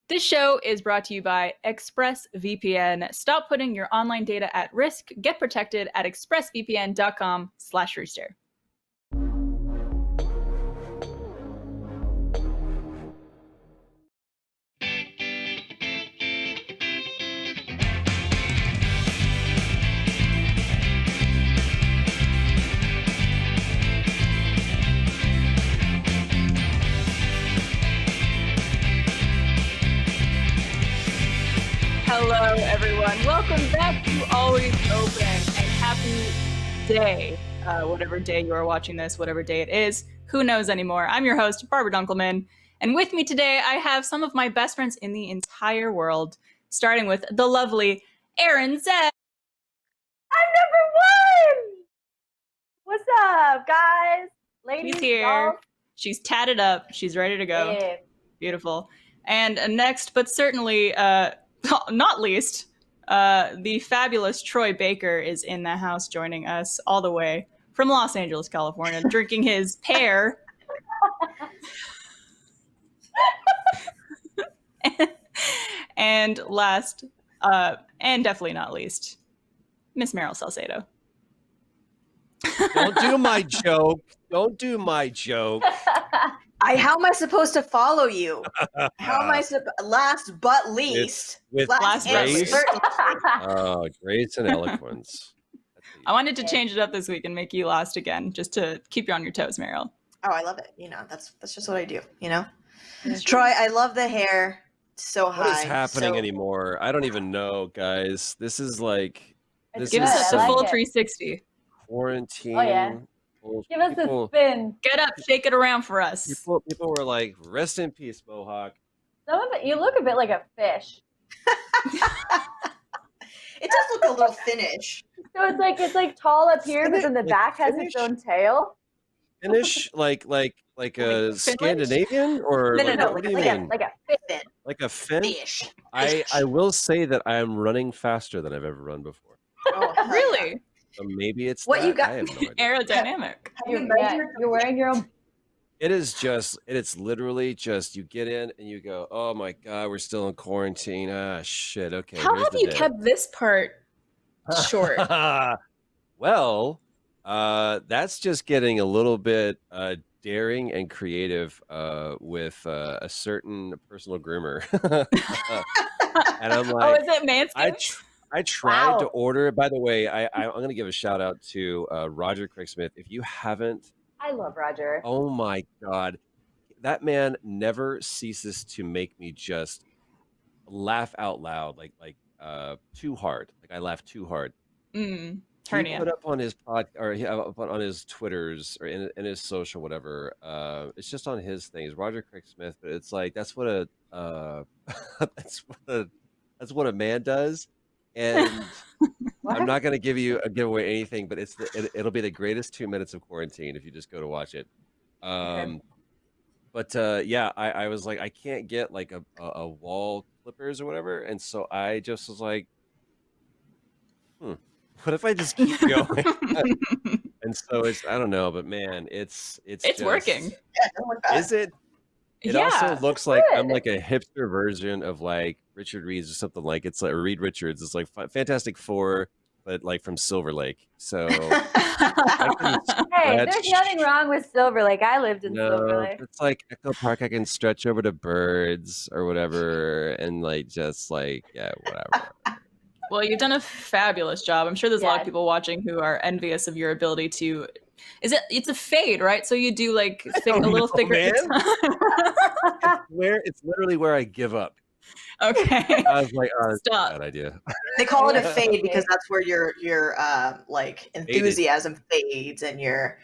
This show is brought to you by ExpressVPN. Stop putting your online data at risk. Get protected at expressvpn.com/rooster. Hello, everyone. Welcome back to Always Open, and happy day. Whatever day you are watching this, whatever day it is, who knows anymore. I'm your host, Barbara Dunkelman, and with me today, I have some of my best friends in the entire world, starting with the lovely Arryn Zech. I'm number 1! What's up, guys? Ladies, She's here. y'all? She's tatted up. She's ready to go. Yeah. Beautiful. And next, but certainly not least, the fabulous Troy Baker is in the house joining us all the way from Los Angeles, California, drinking his pear. And last, and definitely not least, Miss Mariel Salcedo. Don't do my joke. Don't do my joke. How am I supposed to follow you? How am I last but least? With last but least. Oh, grace and eloquence. I wanted to change it up this week and make you last again, just to keep you on your toes, Mariel. Oh, I love it. You know, that's just what I do. You know, Troy, I love the hair. So high. What is happening anymore? I don't even know, guys. This is like Give us a full 360. Quarantine. Oh, yeah. Give us a spin. Get up, shake it around for us. People were like, "Rest in peace, Mohawk." Some of it, you look a bit like a fish. It does look a little Finnish. So it's like tall up here, but then the back has its own tail. Finnish, like a Scandinavian, or No, what do you mean? Like a fin. Like a fin? Fish. I will say that I am running faster than I've ever run before. Oh, Really? So maybe it's what that. you got? I have no idea. Aerodynamic. You're wearing your own. It's literally just you get in and you go, oh my God, we're still in quarantine. Ah, shit. Okay. How have you kept this part short? Well, that's just getting a little bit daring and creative with a certain personal groomer. And I'm like, oh, is it Manscaped? I tried to order. By the way, I'm going to give a shout out to Roger Craig Smith. If you haven't, I love Roger. oh my God, that man never ceases to make me just laugh out loud, like too hard. Like I laugh too hard. Hernia. He put up on his pod or on his Twitters or in his social whatever. It's just on his things. Roger Craig Smith, but it's like that's what a that's what a man does. And I'm not going to give away anything, but it'll be the greatest 2 minutes of quarantine if you just go to watch it. Okay. But yeah, I was like, I can't get like a wall clippers or whatever, and so I just was like, what if I just keep going? And so I don't know, but man, it's just working. Yeah, is it? It also looks like I'm like a hipster version of like Richard Reed's or something like it's like Reed Richards. It's like Fantastic Four, but like from Silver Lake. So hey, there's nothing wrong with Silver Lake. I lived in Silver Lake. It's like Echo Park. I can stretch over to birds or whatever, and like just like whatever. Well, you've done a fabulous job. I'm sure there's a lot of people watching who are envious of your ability to. It's a fade, right? So you do like a little thicker. It's literally where I give up. Okay. I was like, stop. Bad idea. They call it a fade because that's where your like enthusiasm fades and your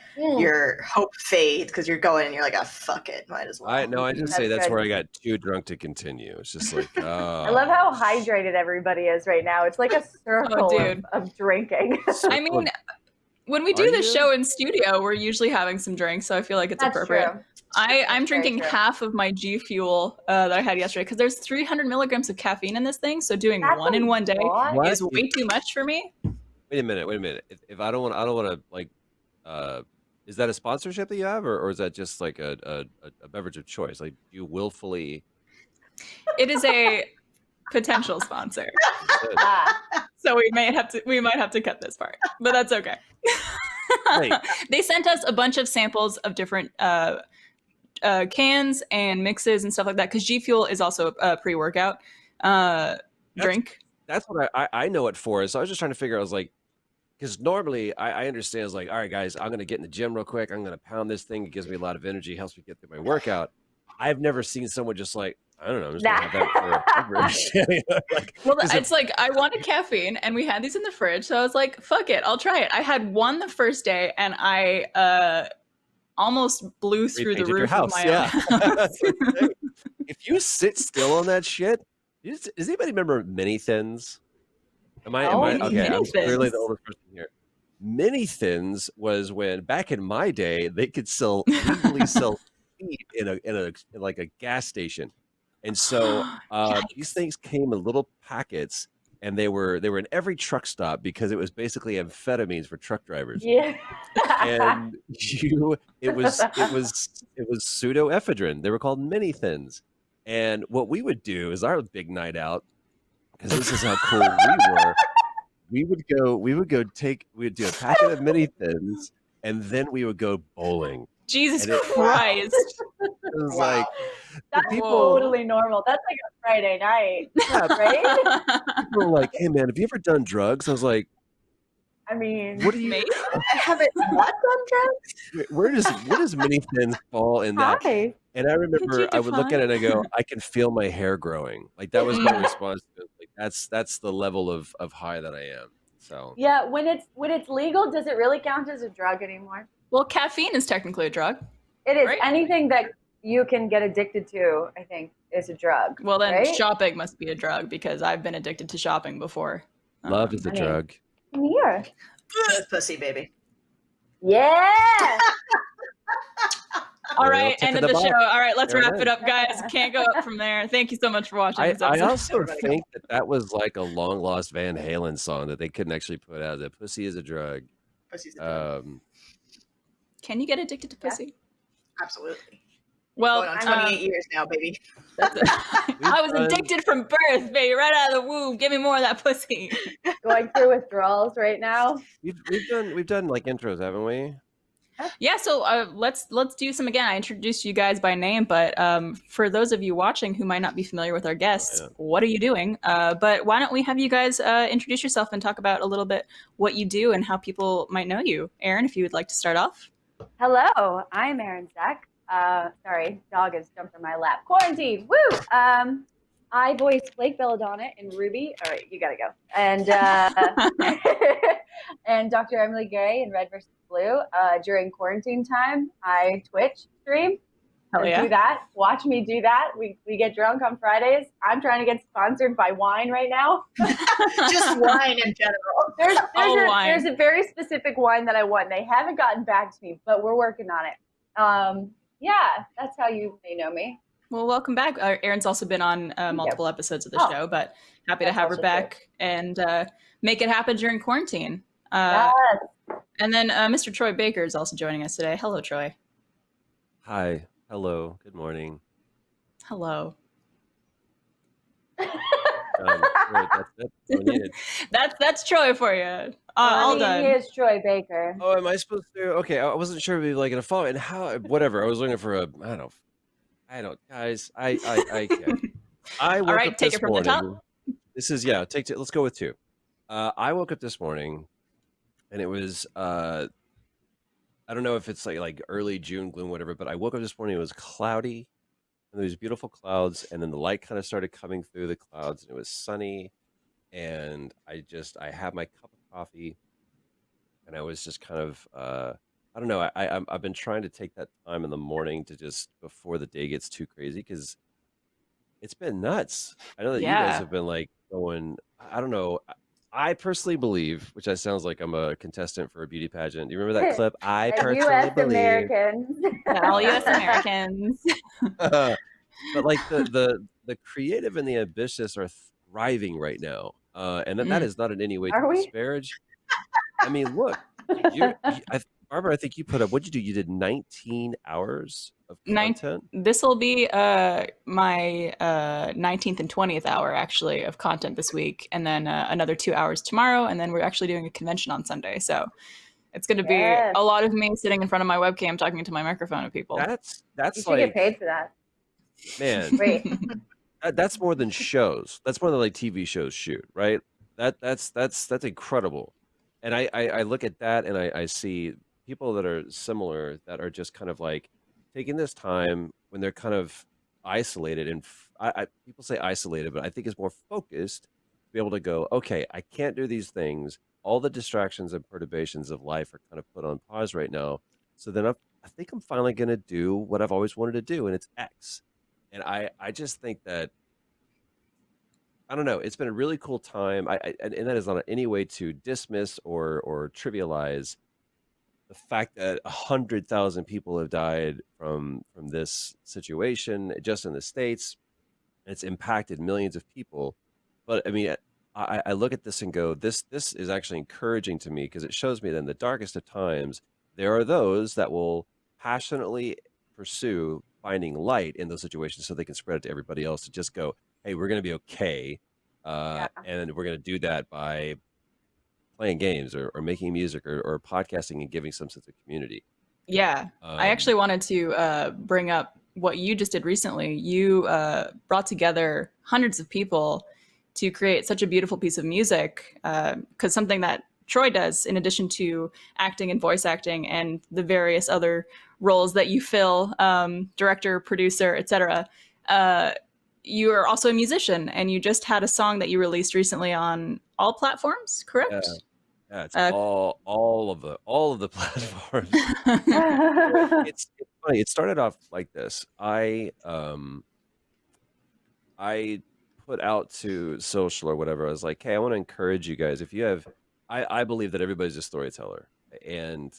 hope fades because you're going and you're like, fuck it, might as well. I just say that's where I got too drunk to continue. It's just like, I love how hydrated everybody is right now. It's like a circle of drinking. I mean, when we do the show in studio, we're usually having some drinks, so I feel like it's appropriate. True. I'm drinking half of my G Fuel that I had yesterday because there's 300 milligrams of caffeine in this thing. So doing one in one day is way too much for me. Wait a minute. If I don't want to like, is that a sponsorship that you have, or is that just like a beverage of choice? Like, do you willfully It is a potential sponsor. So we might have to cut this part, but that's okay. Right. They sent us a bunch of samples of different cans and mixes and stuff like that, because G Fuel is also a pre-workout drink. That's what I know it for. So I was just trying to figure out, I was like, because normally I understand, it's like, all right, guys, I'm going to get in the gym real quick. I'm going to pound this thing. It gives me a lot of energy, helps me get through my workout. I've never seen someone just like, I don't know, I'm just going to have that for a beverage. Like, well, it's like, I wanted caffeine and we had these in the fridge. So I was like, fuck it, I'll try it. I had one the first day and I almost blew through the roof of my own house. If you sit still on that shit, does anybody remember Mini Thins? Am I okay? I'm clearly the oldest person here. Mini Thins was when, back in my day, they could legally sell speed in like a gas station, and so these things came in little packets, and they were in every truck stop because it was basically amphetamines for truck drivers. Yeah, and it was pseudoephedrine. They were called Mini Thins, and what we would do is our big night out, because this is how cool we were. We would do a packet of Mini Thins, and then we would go bowling. Jesus Christ! It was like, that's totally normal. That's like a Friday night, right? People were like, "Hey man, have you ever done drugs?" I was like, I mean, what do you? I haven't not done drugs. Where does Mini Thins fall in that? Hi. And I remember I would look at it and I go, I can feel my hair growing. Like, that was my response to it. Like, that's the level of high that I am. So yeah, when it's legal, does it really count as a drug anymore? Well, caffeine is technically a drug. It is. Right? Anything that you can get addicted to, I think, is a drug. Well, then right? shopping must be a drug, because I've been addicted to shopping before. Love is a drug. Come here. Pussy, baby. Yeah. All right, end of the show. All right, let's wrap it up, guys. Can't go up from there. Thank you so much for watching this episode. I also think that was like a long lost Van Halen song that they couldn't actually put out. That pussy is a drug. Pussy's a drug. Can you get addicted to pussy? Yeah, absolutely. Well, going on 28 years now, baby. I was addicted from birth, baby, right out of the womb. Give me more of that pussy. Going through withdrawals right now. We've done like intros, haven't we? Yeah, so let's do some again. I introduced you guys by name, but for those of you watching who might not be familiar with our guests, what are you doing? But why don't we have you guys introduce yourself and talk about a little bit what you do and how people might know you. Arryn, if you would like to start off. Hello, I'm Arryn Zech. Sorry, dog has jumped on my lap. Quarantine, woo! I voiced Blake Belladonna in Ruby. All right, you gotta go. And and Dr. Emily Gray in Red vs. Blue. During quarantine time, I Twitch stream. Do that. Watch me do that. We get drunk on Fridays. I'm trying to get sponsored by wine right now. Just wine in general. There's a very specific wine that I want. They haven't gotten back to me, but we're working on it. Yeah, that's how you may know me. Well, welcome back. Arryn's also been on multiple episodes of the show, but happy to have her back and make it happen during quarantine. Yes. And then Mr. Troy Baker is also joining us today. Hello, Troy. Hi. Hello. Good morning. Hello. That's Troy for you. All done. He is Troy Baker. Oh, am I supposed to? Okay, I wasn't sure if it'd be like in a follow and how. Whatever. I was looking for I don't, guys. I can't. I woke all right, up take this it from morning. the top. This is let's go with 2. I woke up this morning, and it was I don't know if it's like early June gloom, whatever. But I woke up this morning. It was cloudy, and there was beautiful clouds, and then the light kind of started coming through the clouds, and it was sunny. And I had my cup of coffee, and I was just kind of I don't know. I've been trying to take that time in the morning to just before the day gets too crazy, because it's been nuts. I know that you guys have been like going. I don't know. I personally believe, which sounds like I'm a contestant for a beauty pageant. Do you remember that clip? I personally US believe. Americans. All U.S. Americans. But like the creative and the ambitious are thriving right now, and that is not in any way to disparage. I mean, look, Barbara, I think you put up, what'd you do? You did 19 hours of content? This will be my 19th and 20th hour, actually, of content this week. And then another 2 hours tomorrow. And then we're actually doing a convention on Sunday. So it's going to be a lot of me sitting in front of my webcam talking into my microphone of people. That's you should get paid for that. Man. Great. That's more than shows. That's more than like TV shows shoot, right? That's incredible. And I look at that and I see people that are similar that are just kind of like taking this time when they're kind of isolated, and people say isolated, but I think it's more focused to be able to go, okay, I can't do these things. All the distractions and perturbations of life are kind of put on pause right now. So then I think I'm finally going to do what I've always wanted to do, and it's X. And I just think that, I don't know, it's been a really cool time. And that is not in any way to dismiss or trivialize the fact that 100,000 people have died from this situation just in the States. It's impacted millions of people. But I mean, I look at this and go, this is actually encouraging to me, because it shows me that in the darkest of times, there are those that will passionately pursue finding light in those situations so they can spread it to everybody else, to just go, hey, we're going to be okay. And we're going to do that by playing games or making music or podcasting and giving some sense of community. Yeah. I actually wanted to bring up what you just did recently. You brought together hundreds of people to create such a beautiful piece of music, because something that Troy does, in addition to acting and voice acting and the various other roles that you fill, director, producer, etc., you are also a musician, and you just had a song that you released recently on all platforms, correct? Yeah, it's all of the platforms. It's funny. It started off like this. I put out to social or whatever. I was like, hey, I want to encourage you guys. If you have, I believe that everybody's a storyteller, and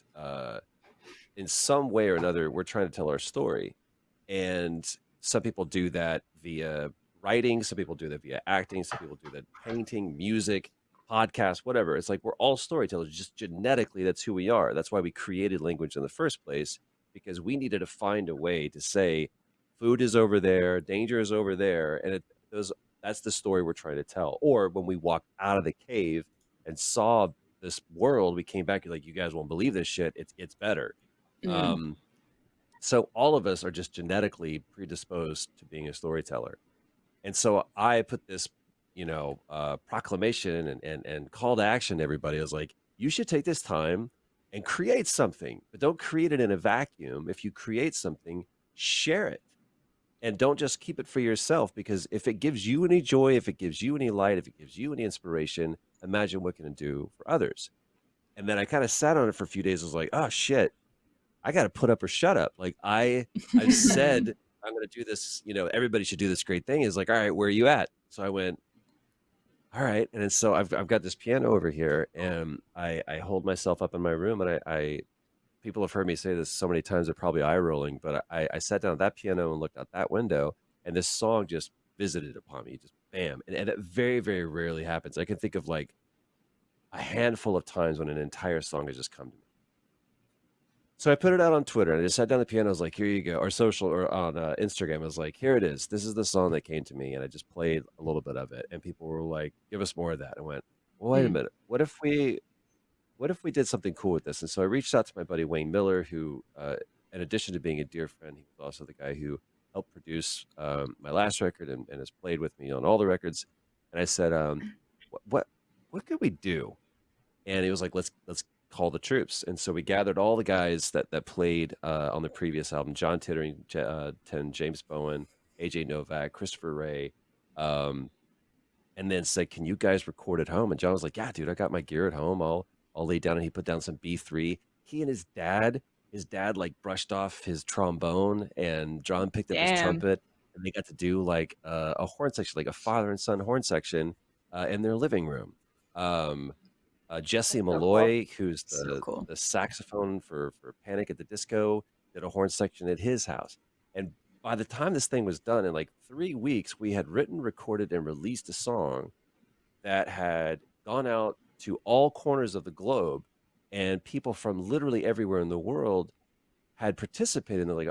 in some way or another, we're trying to tell our story. And some people do that via writing, some people do that via acting, some people do that painting, music, podcast, whatever. It's like we're all storytellers. Just genetically, that's who we are. That's why we created language in the first place, because we needed to find a way to say food is over there, danger is over there, and that's the story we're trying to tell. Or when we walked out of the cave and saw this world, we came back, like, you guys won't believe this shit. It's better. So all of us are just genetically predisposed to being a storyteller. And so I put this, proclamation and call to action to everybody. I was like, you should take this time and create something, but don't create it in a vacuum. If you create something, share it. And don't just keep it for yourself, because if it gives you any joy, if it gives you any light, if it gives you any inspiration, imagine what it can do for others. And then I kind of sat on it for a few days. I was like, oh shit, I got to put up or shut up. Like I've said, I'm going to do this, everybody should do this great thing. Is like, all right, where are you at? So I went, all right. And then, so I've got this piano over here, and I hold myself up in my room, and I people have heard me say this so many times, they're probably eye rolling, but I sat down at that piano and looked out that window, and this song just visited upon me, just bam. And it very, very rarely happens. I can think of like a handful of times when an entire song has just come to me. So I put it out on Twitter, and I just sat down the piano. I was like, here you go. Or social, or on Instagram. I was like, here it is. This is the song that came to me. And I just played a little bit of it. And people were like, give us more of that. I went, well, wait a minute. What if we did something cool with this? And so I reached out to my buddy Wayne Miller, who, in addition to being a dear friend, he was also the guy who helped produce my last record and has played with me on all the records. And I said, what could we do? And he was like, let's call the troops. And so we gathered all the guys that played on the previous album: John Titterington, James Bowen, AJ Novak, Christopher Ray, and then said, can you guys record at home? And John was like, yeah, dude, I got my gear at home. I'll lay down. And he put down some B3. He and his dad like brushed off his trombone, and John picked up his trumpet, and they got to do like a horn section, like a father and son horn section in their living room. Jesse Malloy, who's the saxophone for Panic at the Disco, did a horn section at his house. And by the time this thing was done, in like 3 weeks, we had written, recorded, and released a song that had gone out to all corners of the globe. and people from literally everywhere in the world had participated in it. Like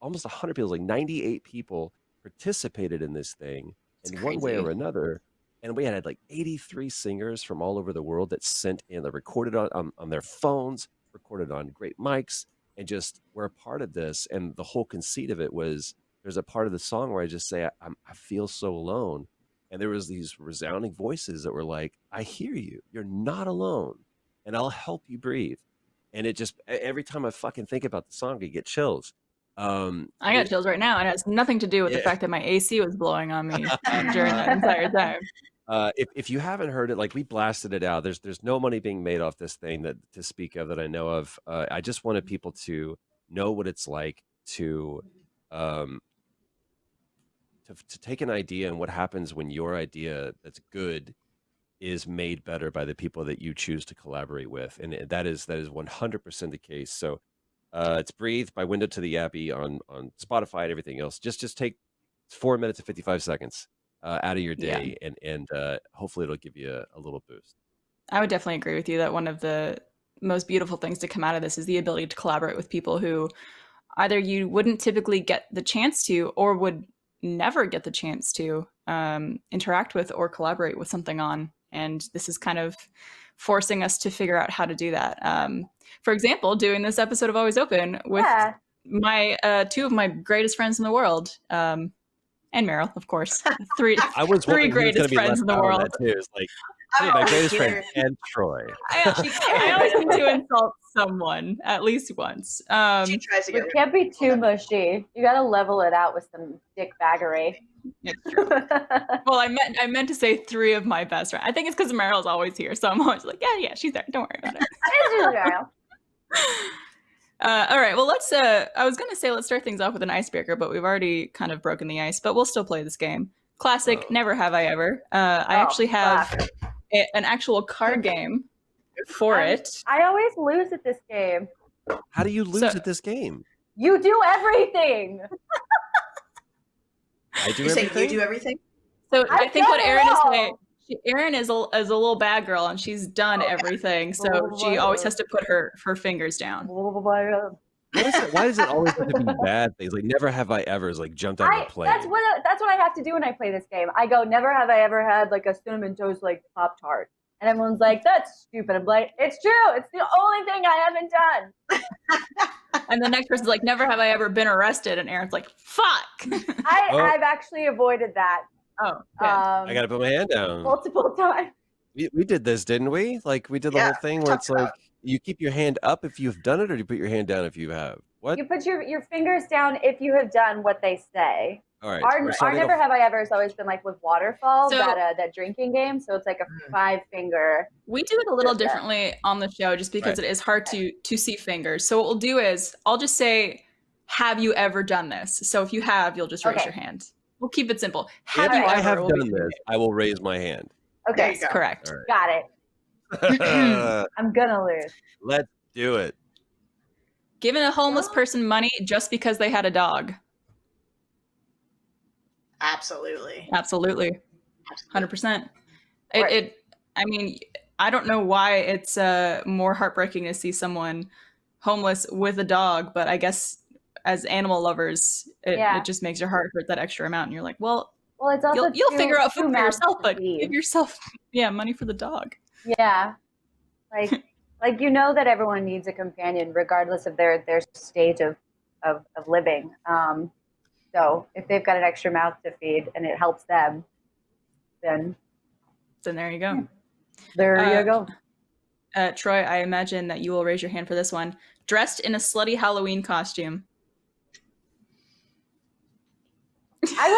almost 100 people, like 98 people participated in this thing in one way or another. And we had like 83 singers from all over the world that sent in, that recorded on their phones, recorded on great mics, and just were a part of this. And the whole conceit of it was, there's a part of the song where I just say, I feel so alone. And there was these resounding voices that were like, I hear you. You're not alone. And I'll help you breathe. And it just, every time I fucking think about the song, I get chills. I got chills right now, and it has nothing to do with the fact that my AC was blowing on me during that entire time. If you haven't heard it, like, we blasted it out. There's no money being made off this thing that to speak of that I know of. I just wanted people to know what it's like to take an idea and what happens when your idea that's good is made better by the people that you choose to collaborate with, and that is 100% the case. So it's Breathe by Window to the Abbey on Spotify and everything else. Just take 4 minutes and 55 seconds out of your day, and hopefully it'll give you a little boost. I would definitely agree with you that one of the most beautiful things to come out of this is the ability to collaborate with people who either you wouldn't typically get the chance to, or would never get the chance to interact with or collaborate with something on. And this is kind of forcing us to figure out how to do that. For example, doing this episode of Always Open with my two of my greatest friends in the world, and Mariel, of course. Three greatest friends in the world. Too. It's like, my greatest friend and Troy. I always need to insult someone at least once. She tries to get it can't be too mushy. You got to level it out with some dick baggery. It's true. Well, I meant to say three of my best friends. I think it's because Mariel's always here, so I'm always like, yeah, she's there. Don't worry about it. It's Mariel. All right. Well, let's. I was gonna say let's start things off with an icebreaker, but we've already kind of broken the ice. But we'll still play this game. Classic. Never have I ever. I actually have an actual card game for it. I always lose at this game. How do you lose at this game? You do everything. I do everything. You do everything. So I think what Arryn is saying. Arryn is a little bad girl, and she's done everything, so she always has to put her fingers down. Why does it always have to be bad things? Like, never have I ever is like jumped out of a plane. That's what I have to do when I play this game. I go, never have I ever had like a Cinnamon Toast like Pop-Tart. And everyone's like, that's stupid. I'm like, it's true. It's the only thing I haven't done. And the next person's like, never have I ever been arrested. And Aaron's like, fuck. I've actually avoided that. Oh, I got to put my hand down. Multiple times. We did this, didn't we? Like, we did the whole thing where it's like, you keep your hand up if you've done it, or you put your hand down if you have. What? You put your fingers down if you have done what they say. All right. Our never have I ever has always been like with Waterfall, that drinking game. So it's like a 5-finger. We do it a little differently on the show just because it is hard to see fingers. So what we'll do is I'll just say, have you ever done this? So if you have, you'll just raise your hand. We'll keep it simple. Have you ever done this? I will raise my hand. Okay. Correct. Right. Got it. I'm gonna lose. Let's do it. Giving a homeless person money just because they had a dog. Absolutely. 100%. I mean, I don't know why it's more heartbreaking to see someone homeless with a dog, but I guess as animal lovers, it just makes your heart hurt that extra amount. And you're like, well it's also you'll figure out food for yourself, but give yourself money for the dog. Yeah. Like you know that everyone needs a companion regardless of their stage of living. So if they've got an extra mouth to feed and it helps them, then there you go. There you go. Troy, I imagine that you will raise your hand for this one. Dressed in a slutty Halloween costume. I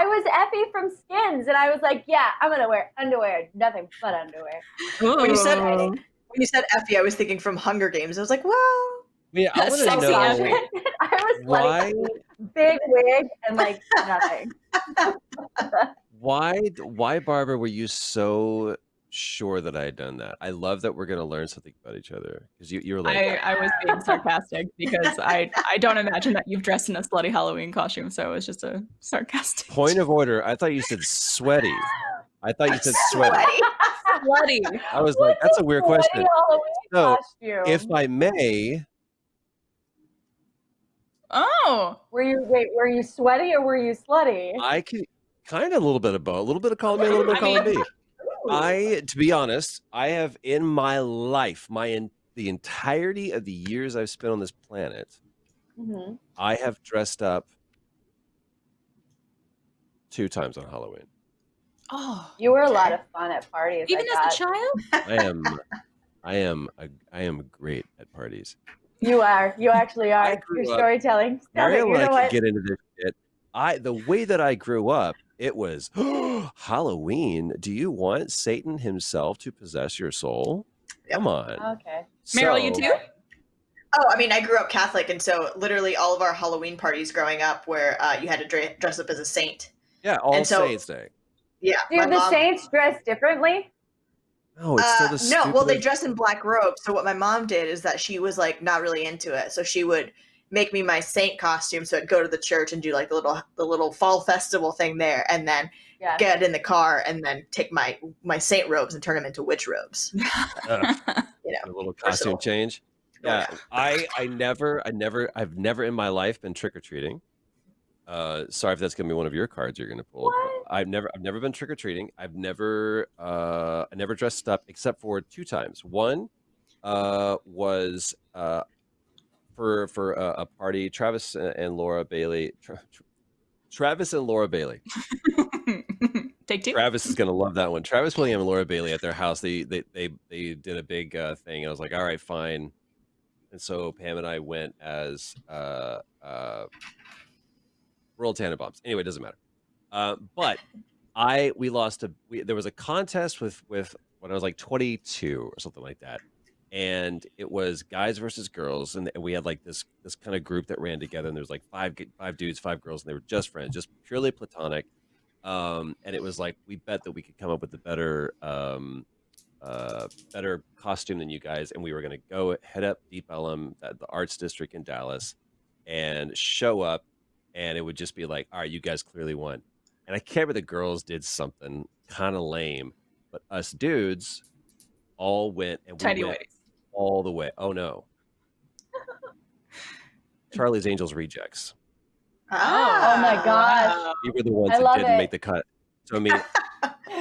was Effie from Skins, and I was like, yeah, I'm going to wear underwear, nothing but underwear. When you said Effie, I was thinking from Hunger Games. I was like, well... Yeah, I want to know I was why big wig and like nothing. Why, Barbara, were you so sure that I had done that? I love that we're going to learn something about each other, because you were like, I was being sarcastic because I don't imagine that you've dressed in a slutty Halloween costume, so it was just a sarcastic. Point of order. I thought you said sweaty. I thought you said sweaty. slutty? I was like, that's a weird question. So, costume? if I may, were you sweaty or were you slutty? I can kind of a little bit of both, a little bit of column A, a little bit of column B. To be honest, I have in my life, the entirety of the years I've spent on this planet, I have dressed up 2 times on Halloween. Oh, you were a lot of fun at parties. Even as a child? I am great at parties. You are. You actually are. Your storytelling. Mariel and I could get into this shit. The way that I grew up, it was Halloween. Do you want Satan himself to possess your soul? Yep. Come on. Okay. Mariel, you too? Oh, I mean, I grew up Catholic, and so literally all of our Halloween parties growing up where you had to dress up as a saint. Yeah, All Saints Day. Yeah. Do the saints dress differently? No, it's still the stupid. No, well, they dress in black robes. So what my mom did is that she was like not really into it. So she would make me my saint costume. So I'd go to the church and do like the little fall festival thing there, and then get in the car and then take my saint robes and turn them into witch robes. A little costume change. Yeah, I've never in my life been trick or treating. Sorry if that's gonna be one of your cards you're gonna pull. I've never been trick or treating. I never dressed up except for 2 times. One was for a party. Travis and Laura Bailey. Travis and Laura Bailey. Take 2. Travis is gonna love that one. Travis William and Laura Bailey at their house. They did a big thing. I was like, all right, fine. And so Pam and I went as Royal Tannenbaums. Anyway, it doesn't matter. But we lost there was a contest with when I was like 22 or something like that, and it was guys versus girls, and we had like this kind of group that ran together, and there was like 5 dudes, 5 girls, and they were just friends, just purely platonic. And it was like we bet that we could come up with a better costume than you guys, and we were going to head up Deep Ellum, the arts district in Dallas, and show up. And it would just be like, all right, you guys clearly won. And I can't remember, the girls did something kind of lame, but us dudes all went, and we went all the way. Oh no. Charlie's Angels Rejects. Oh my gosh. We were the ones that didn't make the cut. So I mean,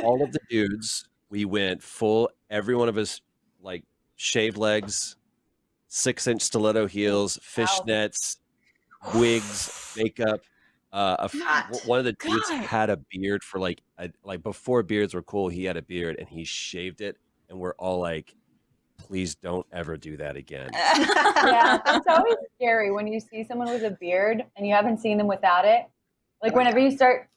all of the dudes, we went full, every one of us, like shaved legs, 6-inch stiletto heels, fishnets, wigs, makeup. One of the dudes had a beard for like before beards were cool. He had a beard and he shaved it, and we're all like, please don't ever do that again. Yeah, it's always scary when you see someone with a beard and you haven't seen them without it. Like whenever you start,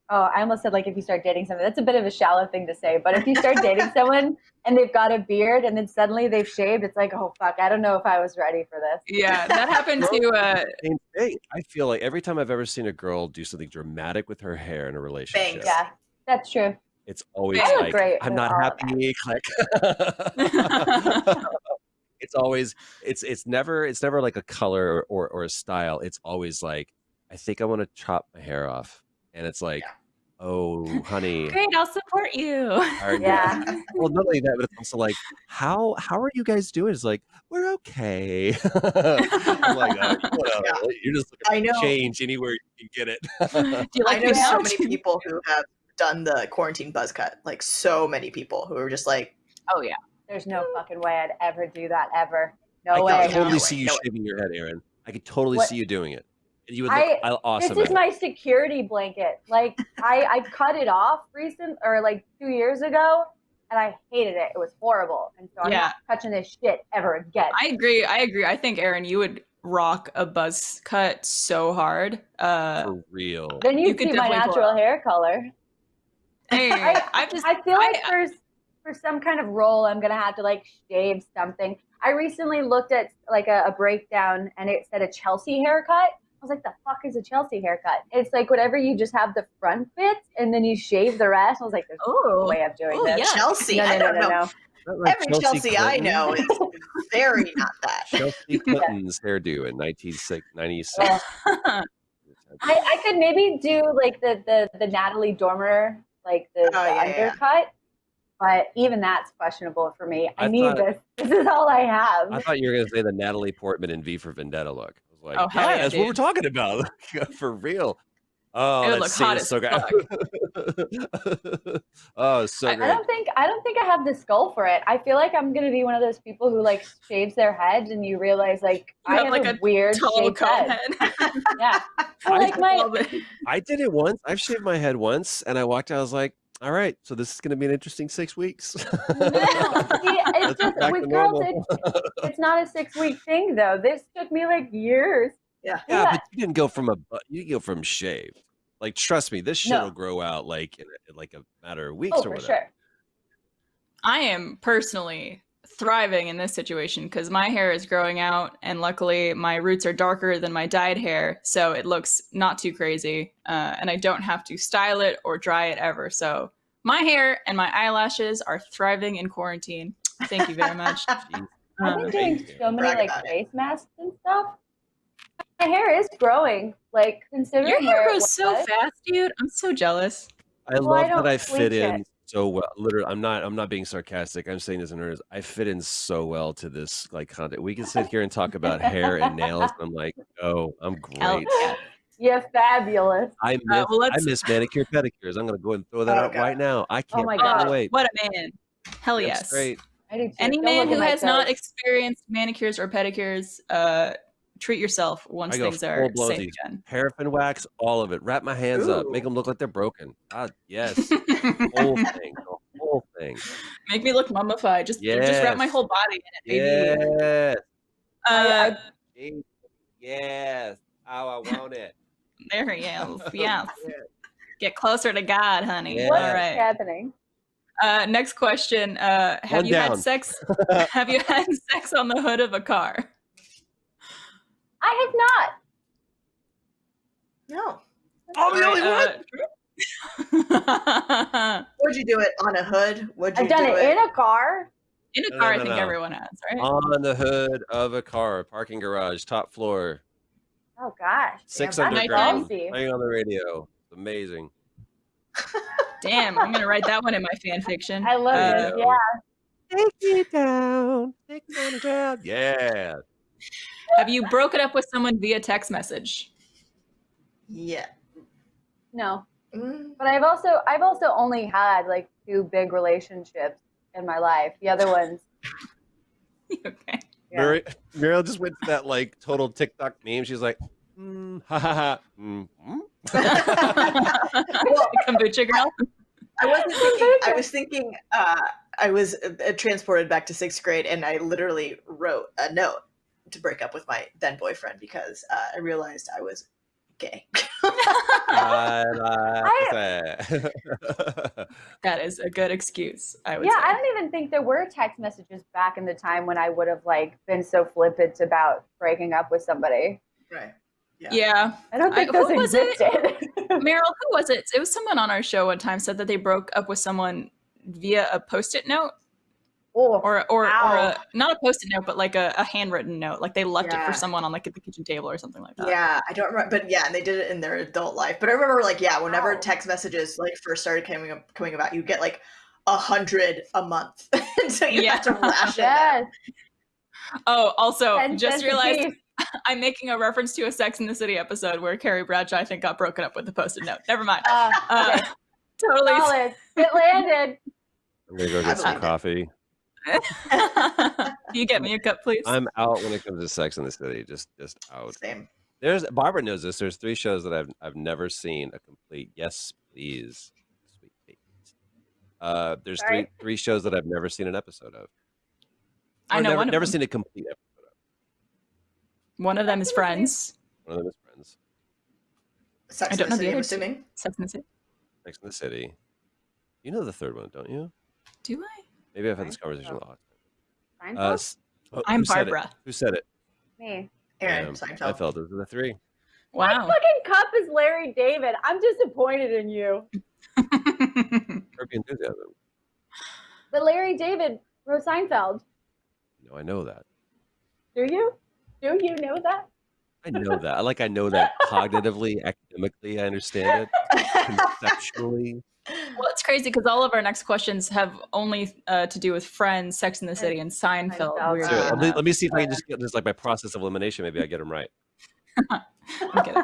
I almost said like if you start dating someone, that's a bit of a shallow thing to say, but if you start dating someone and they've got a beard and then suddenly they've shaved, it's like, oh fuck, I don't know if I was ready for this. Yeah, that happened to I feel like every time I've ever seen a girl do something dramatic with her hair in a relationship. Yeah, that's true. It's always like, I'm not happy. Click. It's always, it's never like a color or a style. It's always like, I think I want to chop my hair off. And it's like, oh, honey. Great, I'll support you. Yeah. Well, not only that, but it's also like, how are you guys doing? It's like, we're okay. I'm like, whatever. You're just looking for change anywhere you can get it. Do you like I know so many people who have done the quarantine buzz cut. Like so many people who are just like, oh yeah. There's no fucking way I'd ever do that ever. No way. I could totally see you shaving your head, Arryn. I could totally see you doing it. And you would look awesome. This is my security blanket. Like I cut it off 2 years ago, and I hated it. It was horrible. And so I'm not touching this shit ever again. I agree. I think, Arryn, you would rock a buzz cut so hard. For real. Then you see my natural hair color. Hey, I feel like for some kind of role, I'm gonna have to like shave something. I recently looked at like a breakdown, and it said a Chelsea haircut. I was like, the fuck is a Chelsea haircut? It's like whatever you just have the front bits, and then you shave the rest. I was like, there's no way of doing this. Yeah. Chelsea, no. Like every Chelsea I know is very not that. Chelsea Clinton's hairdo in 1996. I could maybe do like the Natalie Dormer, like the undercut. But even that's questionable for me. I need this. This is all I have. I thought you were going to say the Natalie Portman in V for Vendetta look. I was like, oh, hell yeah, that's dude. what we're talking about. For real. Oh, it would that look hot as so good. Oh, so good. I don't think I have the skull for it. I feel like I'm gonna be one of those people who like shaves their head, and you realize like I have like a weird shaved head. Yeah, I did it once. I've shaved my head once, and I walked out. I was like, all right, so this is going to be an interesting 6 weeks. It's just with girls, it's not a 6-week thing though. This took me like years. Yeah, but you didn't go from shaved. Like, trust me, this shit will grow out like in a matter of weeks or whatever. Sure. I am personally thriving in this situation because my hair is growing out, and luckily my roots are darker than my dyed hair, so it looks not too crazy, and I don't have to style it or dry it ever. So my hair and my eyelashes are thriving in quarantine. Thank you very much. I've been doing so many like face masks and stuff. My hair is growing. Like, considering your hair grows so fast, dude. I'm so jealous. I love that I fit in so well. Literally, I'm not being sarcastic. I'm saying this in earnest. I fit in so well to this like content. We can sit here and talk about hair and nails. And I'm like, oh, I'm great. You're fabulous. I miss manicure pedicures. I'm gonna go and throw that out right now. I can't wait. What a man. Hell yes. Great. Any man who has not experienced manicures or pedicures, treat yourself once things are safe again. Paraffin wax, all of it. Wrap my hands up. Make them look like they're broken. Yes. The whole thing. Make me look mummified. Just wrap my whole body in it, baby. Yes. How I want it. There he is. Yes. Get closer to God, honey. Yes. What's happening? Next question. Have you had sex on the hood of a car? I have not. No. I'm the only one. Would you do it on a hood? I've done it in a car. In a car, I think everyone has, right? On the hood of a car, parking garage, top floor. Oh gosh. 6 underground. Playing on the radio. It's amazing. Damn, I'm gonna write that one in my fan fiction. I love it. Yeah. Take it down. Take it underground. Yeah. Have you broken up with someone via text message? Yeah. No. But I've also only had like 2 big relationships in my life. The other ones. Okay. Yeah. Mariel just went to that like total TikTok meme. She's like, ha ha ha. Kombucha girl. I was thinking I was transported back to 6th grade, and I literally wrote a note to break up with my then boyfriend because I realized I was gay. That is a good excuse, I would say. I don't even think there were text messages back in the time when I would have like been so flippant about breaking up with somebody. Right. Yeah. I don't think those existed. Mariel, who was it? It was someone on our show one time said that they broke up with someone via a Post-it note. Or not a Post-it note, but like a handwritten note. Like they left it for someone on like at the kitchen table or something like that. Yeah, I don't remember, but and they did it in their adult life. But I remember like whenever text messages like first started coming about, you get like 100 a month, so you have to ration them. Oh, also just realized I'm making a reference to a Sex and the City episode where Carrie Bradshaw I think got broken up with a Post-it note. Never mind. Totally. Solid. It landed. I'm gonna go get some coffee. You get me a cup, please. I'm out when it comes to Sex and the City. Just out. Same. Barbara knows this. There's 3 shows that I've never seen a complete. Yes, please. Sweet Kate. There's three shows that I've never seen an episode of. I know never seen a complete episode of. One of them is Friends. One of them is Friends. Sex and the City, I'm assuming. Sex and the City. Sex and the City. You know the third one, don't you? Do I? Maybe I've had this conversation with I'm Barbara. Who said it? Me. Arryn Seinfeld. I felt those are the 3. Wow. My fucking cup is Larry David. I'm disappointed in you. Curb Enthusiasm. But Larry David wrote Seinfeld. No, I know that. Do you? Do you know that? I know that. I know that cognitively, academically, I understand it. Conceptually. Well, it's crazy because all of our next questions have only to do with Friends, Sex and the City, and Seinfeld. Let me see if I can just get this, like, by process of elimination. Maybe I get them right. I'm kidding.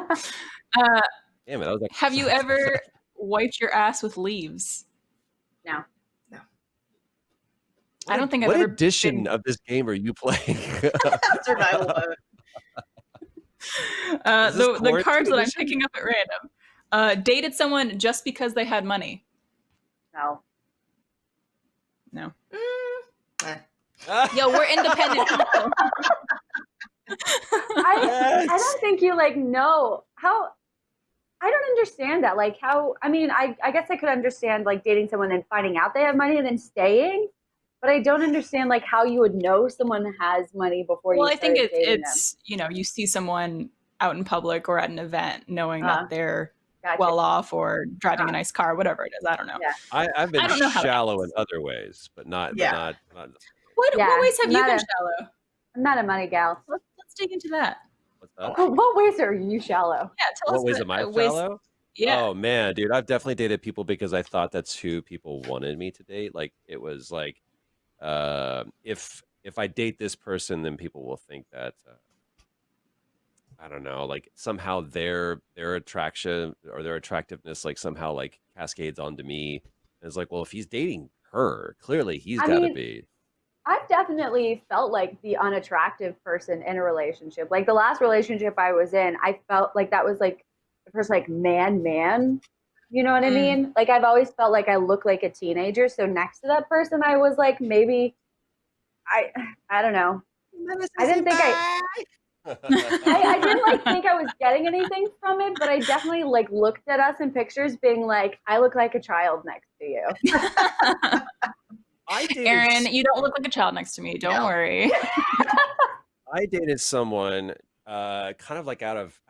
Damn it! That was like, have you ever wiped your ass with leaves? No. I don't think I've ever. What edition of this game are you playing? Survival mode. The cards that I'm picking up at random. Dated someone just because they had money? No. Yo, we're independent people. I don't think you know how. I don't understand that. Like how, I mean, I guess I could understand like dating someone and finding out they have money and then staying, but I don't understand like how you would know someone has money before you. Well, I think it's them. You see someone out in public or at an event knowing that they're well off or driving a nice car, whatever it is. I don't know. Yeah. I've been shallow in other ways, but not. What ways have you been shallow? I'm not a money gal. Let's dig into that. What's that? What ways are you shallow? Yeah, tell us. What ways am I shallow? Yeah. Oh man, dude, I've definitely dated people because I thought that's who people wanted me to date. Like it was like, if I date this person, then people will think that I don't know, like somehow their attraction or their attractiveness, like somehow like cascades onto me. And it's like, well, if he's dating her, clearly he's got to be. I've definitely felt like the unattractive person in a relationship. Like the last relationship I was in, I felt like that was like the first like man. You know what I mean? Like I've always felt like I look like a teenager. So next to that person, I was like, maybe I don't know. I didn't think I didn't like think I was getting anything from it, but I definitely like looked at us in pictures being like, I look like a child next to you. Arryn, you don't look like a child next to me. Don't worry. I dated someone kind of like out of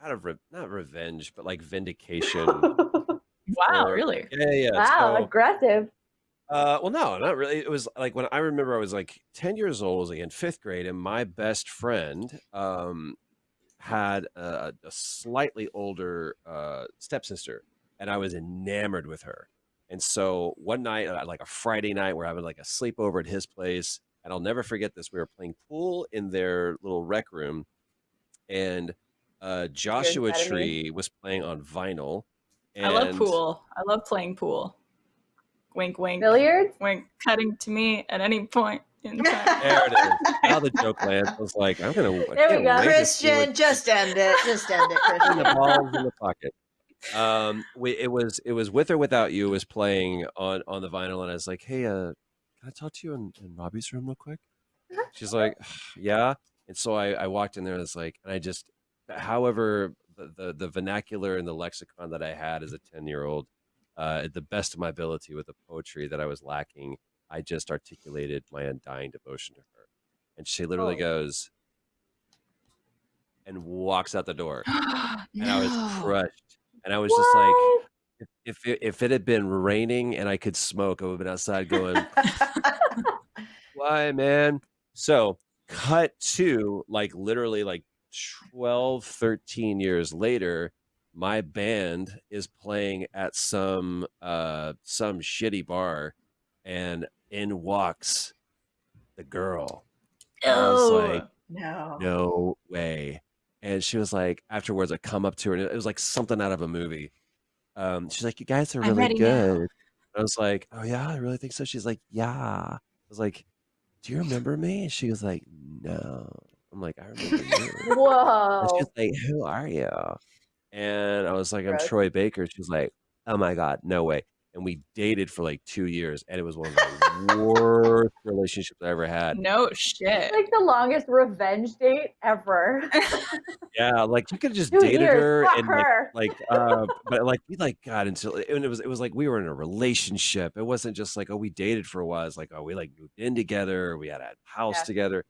not revenge, but like vindication. Wow, really? Yeah. Wow, so, aggressive. Well, no, not really. It was like when I remember I was like 10 years old, I was like in 5th grade, and my best friend had a slightly older stepsister, and I was enamored with her. And so one night, like a Friday night, we're having like a sleepover at his place, and I'll never forget this. We were playing pool in their little rec room, and Joshua Tree was playing on vinyl. And I love pool. I love playing pool. Wink, wink. Billiards? Wink, cutting to me at any point in time. There it is. Now the joke lands. I was like, I'm going to... There we go. Christian, just end it. Just end it, Christian. The ball's in the pocket. It was With or Without You was playing on the vinyl, and I was like, hey, can I talk to you in Robbie's room real quick? She's like, yeah. And so I walked in there, and it's like, and I just, however, the vernacular and the lexicon that I had as a 10-year-old, at the best of my ability with the poetry that I was lacking, I just articulated my undying devotion to her. And she literally goes and walks out the door. And I was crushed. And I was just like, if it had been raining and I could smoke, I would have been outside going, why, man? So cut to like literally like 12, 13 years later, my band is playing at some shitty bar, and in walks the girl. I was like, no way. And she was like, afterwards, I come up to her, and it was like something out of a movie. She's like, you guys are really good. I was like, oh yeah, I really think so. She's like, yeah. I was like, do you remember me? And she was like, no. I'm like, I remember you. Whoa. And she's like, who are you? And I was like, I'm Troy Baker. She's like, oh my God, no way. And we dated for like 2 years, and it was one of the worst relationships I ever had. No shit. Like the longest revenge date ever. Yeah, like you could have just 2 dated years, her fuck and her. but like we like got into it, and it was like we were in a relationship. It wasn't just like, oh, we dated for a while. It's like, oh, we like moved in together, we had a house together,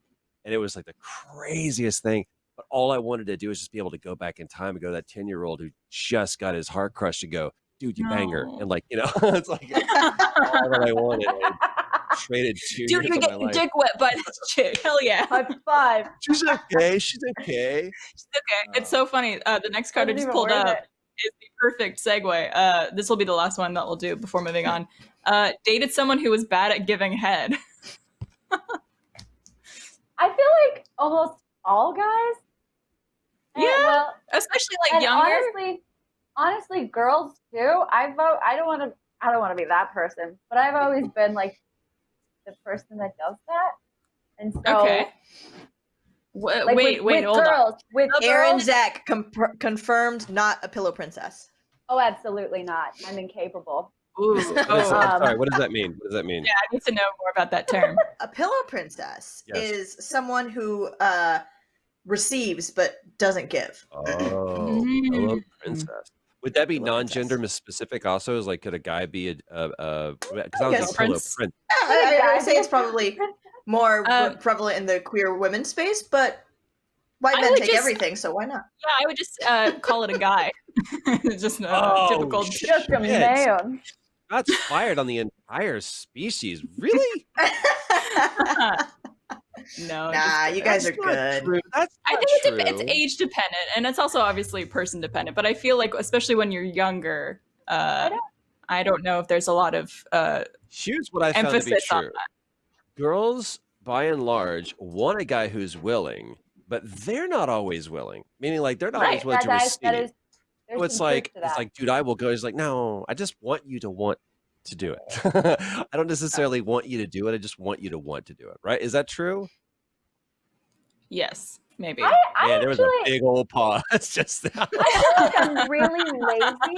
and it was like the craziest thing. But all I wanted to do was just be able to go back in time and go to that 10-year-old who just got his heart crushed and go, dude, you bang her. And like, it's like all that I wanted. I traded 2 years Dude, you're getting your dick wet by this chick. Hell yeah. High five. She's okay. She's okay. She's okay. It's so funny. The next card I just pulled up is the perfect segue. This will be the last one that we'll do before moving on. Dated someone who was bad at giving head. I feel like almost all guys. Well, especially like younger. Honestly, girls too. I don't want to be that person, but I've always been like the person that does that. And so, okay. Like wait, hold girls, on. With Arryn Zech confirmed not a pillow princess. Oh, absolutely not. I'm incapable. Ooh. Sorry, what does that mean? What does that mean? Yeah, I need to know more about that term. A pillow princess is someone who receives but doesn't give. Oh, pillow princess. Would that be non-gender specific also? Is like, could a guy be because I was a pillow prince. I would say it's probably more prevalent in the queer women space, but white men take everything, so why not? Yeah, I would just call it a guy. Just typical. Just a man. That's fired on the entire species. Really? No. Nah, you guys are good. I think it's age dependent, and it's also obviously person dependent. But I feel like, especially when you're younger, I don't know if there's a lot of here's what I found to be true. Girls, by and large, want a guy who's willing, but they're not always willing. Meaning, like, they're not always willing to receive. So it's like, dude, I will go. He's like, no, I just want you to want to do it. I don't necessarily want you to do it. I just want you to want to do it. Right? Is that true? Yes, maybe. There was a big old pause just now. I feel like I'm really lazy.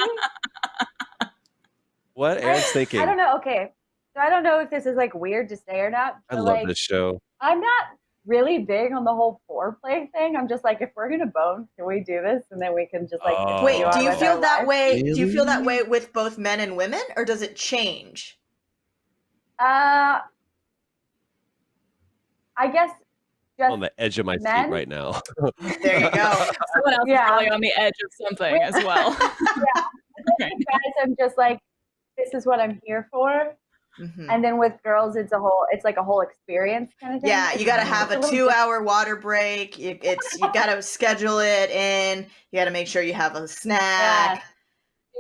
What? Aaron's thinking. I don't know. Okay. So I don't know if this is like weird to say or not. I love this show. I'm not really big on the whole foreplay thing. I'm just like, if we're gonna bone, can we do this? And then we can just like wait, do you feel that way? Really? Do you feel that way with both men and women, or does it change? I guess just on the edge of my seat right now. There you go. Someone else is probably on the edge of something as well. Guys, I'm just like, this is what I'm here for. Mm-hmm. And then with girls, it's like a whole experience kind of thing. Yeah, you got to have a 2-hour water break. You got to schedule it in. You got to make sure you have a snack.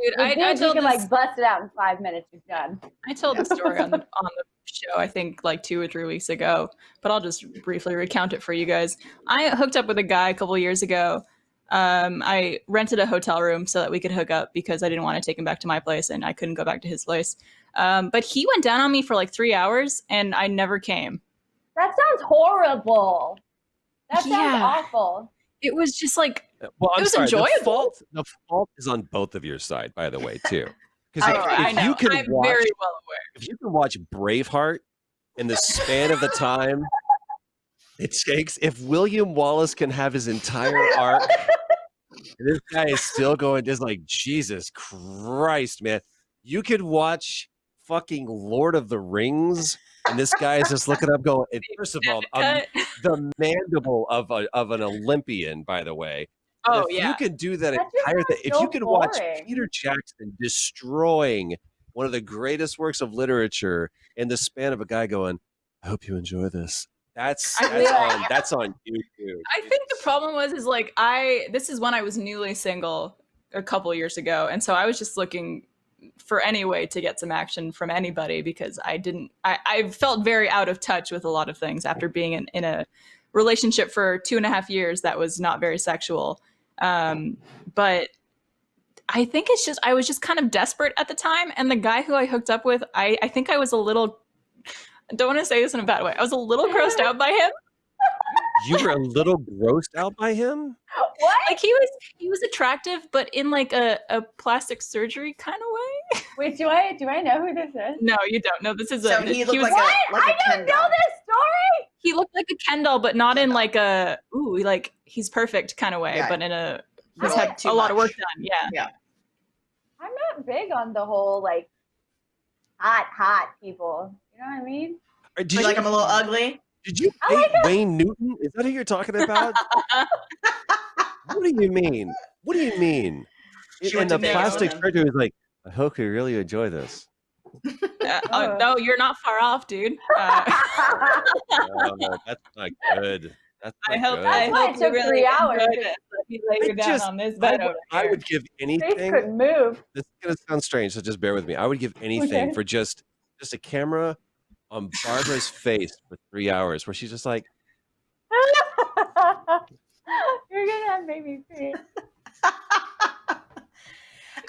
Dude, I told you can like bust it out in 5 minutes. You're done. I told the story on the show, I think like 2 or 3 weeks ago, but I'll just briefly recount it for you guys. I hooked up with a guy a couple years ago. I rented a hotel room so that we could hook up because I didn't want to take him back to my place and I couldn't go back to his place. But he went down on me for like 3 hours and I never came. That sounds horrible. That sounds awful. It was just like, well, it was enjoyable. The fault is on both of your side, by the way, too. Because I'm very well aware. If you can watch Braveheart in the span of the time it takes, if William Wallace can have his entire arc, and this guy is still going, just like, Jesus Christ, man. You could watch fucking Lord of the Rings, and this guy is just looking up going, first of all, the mandible of an Olympian, by the way. Oh, if you can do that entire thing, if you can watch Peter Jackson destroying one of the greatest works of literature in the span of a guy going, I hope you enjoy this. That's on YouTube. I think the problem is like this is when I was newly single a couple years ago, and so I was just looking for any way to get some action from anybody because I felt very out of touch with a lot of things after being in a relationship for 2.5 years that was not very sexual. But I think I was just kind of desperate at the time. And the guy who I hooked up with, I think I was a little, I don't want to say this in a bad way. I was a little grossed out by him. You were a little grossed out by him? What? Like he was attractive, but in like a plastic surgery kind of way. Wait, do I know who this is? No, you don't. No, this is he looked like I don't know this story. He looked like a Ken doll, but not in like like he's perfect kind of way, but in he's had a lot of work done. Yeah. I'm not big on the whole like hot people. You know what I mean? Do you like him a little ugly? Did you date Wayne Newton? Is that who you're talking about? What do you mean? What do you mean? And the plastic surgery was like, I hope you really enjoy this. No, you're not far off, dude. No, that's not good. That's not I hope it took 3 hours. you lay down on this bed over I here. would give Face anything. couldn't move. This is gonna sound strange, so just bear with me. I would give anything Okay. for just a camera on Barbara's face for 3 hours, where she's just like, You're gonna have baby feet.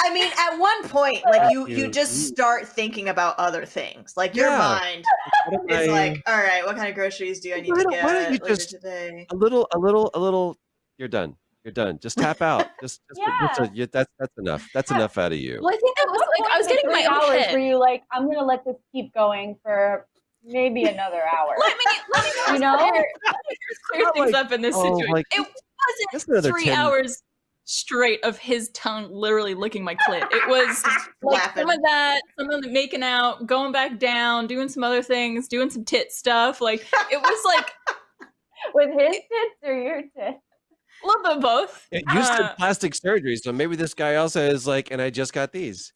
I mean, at one point, like you just start thinking about other things. Like your mind is like, all right, what kind of groceries do I need to get why don't you later just today? a little? You're done. You're done. Just tap out. That's enough. That's enough out of you. Well, I think that was like I was getting my own hours head. were you like, I'm gonna let this keep going for maybe another hour. Let me you know, clear things up in this situation. Like, It wasn't 3 hours straight of his tongue literally licking my clit. It was like some of that, some of the making out, going back down, doing some other things, doing some tit stuff. Like it was like with his tits or your tits. A little bit of both. You said plastic surgery, so maybe this guy also is like, and I just got these.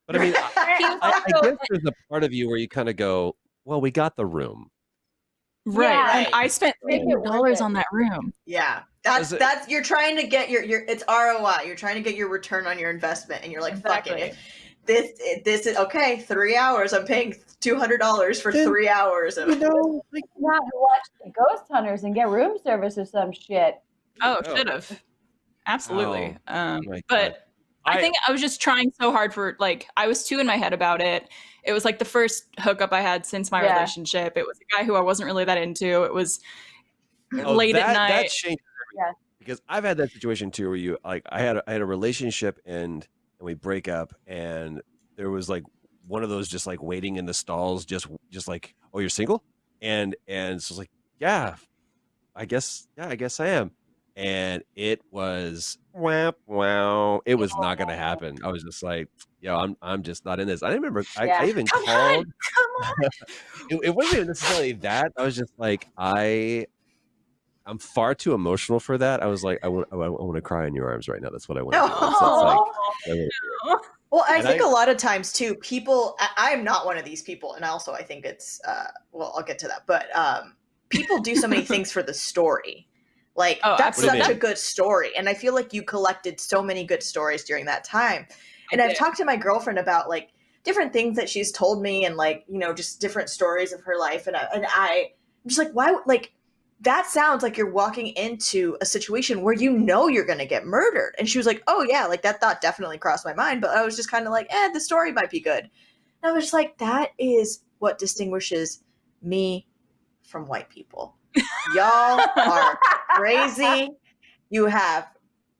But I mean, I guess there's a part of you where you kind of go, well, we got the room. Right. And I spent $300 on that room. Yeah. That's you're trying to get your it's ROI. You're trying to get your return on your investment, and you're like, fuck it. This is okay. 3 hours. I'm paying $200 for 3 hours. You know, like not watch the Ghost Hunters and get room service or some shit. Oh, should have. Absolutely. But I think I was just trying so hard for, like, I was too in my head about it. It was like the first hookup I had since my relationship. It was a guy who I wasn't really that into. It was late at night. That changed everything. Because I've had that situation too, where you like I had a relationship and we break up, and there was like one of those just like waiting in the stalls, just like, oh, you're single, and so it's like, yeah, I guess I am. And it was wow. It was not going to happen. I was just like, yo, I'm just not in this. I remember I even called. Come on. It wasn't even necessarily that. I was just like, I'm far too emotional for that. I was like, I want to cry in your arms right now. That's what I want to do. Well, I think a lot of times too, people. I'm not one of these people, and also I think it's. Well, I'll get to that, but people do so many things for the story. Like, that's such a good story. And I feel like you collected so many good stories during that time. And I've talked to my girlfriend about, like, different things that she's told me and, like, you know, just different stories of her life. And I'm just like, why? Like, that sounds like you're walking into a situation where you know you're going to get murdered. And she was like, oh, yeah, like, that thought definitely crossed my mind. But I was just kind of like, the story might be good. And I was just like, that is what distinguishes me from white people. Y'all are crazy. You have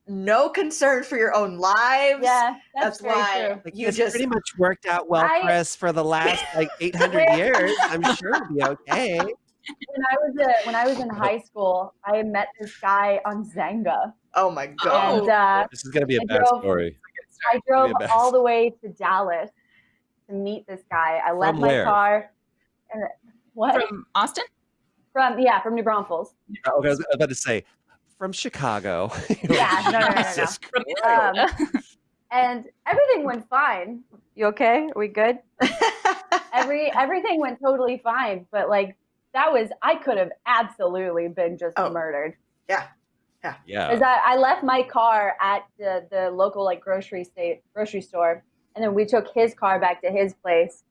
no concern for your own lives. Yeah, that's why true. Like, you just pretty much worked out well for us for the last like 800 years. I'm sure it'll be okay. When I was in high school, I met this guy on Zanga. Oh my god! And, this is gonna be a bad story. I drove all the way to Dallas to meet this guy. I left my car. And what? From Austin? From New Braunfels. Okay, I was about to say from Chicago. No. And everything went fine. You okay? Are we good? Everything went totally fine, but like I could have absolutely been just murdered. Yeah. Because I left my car at the local like grocery store, and then we took his car back to his place.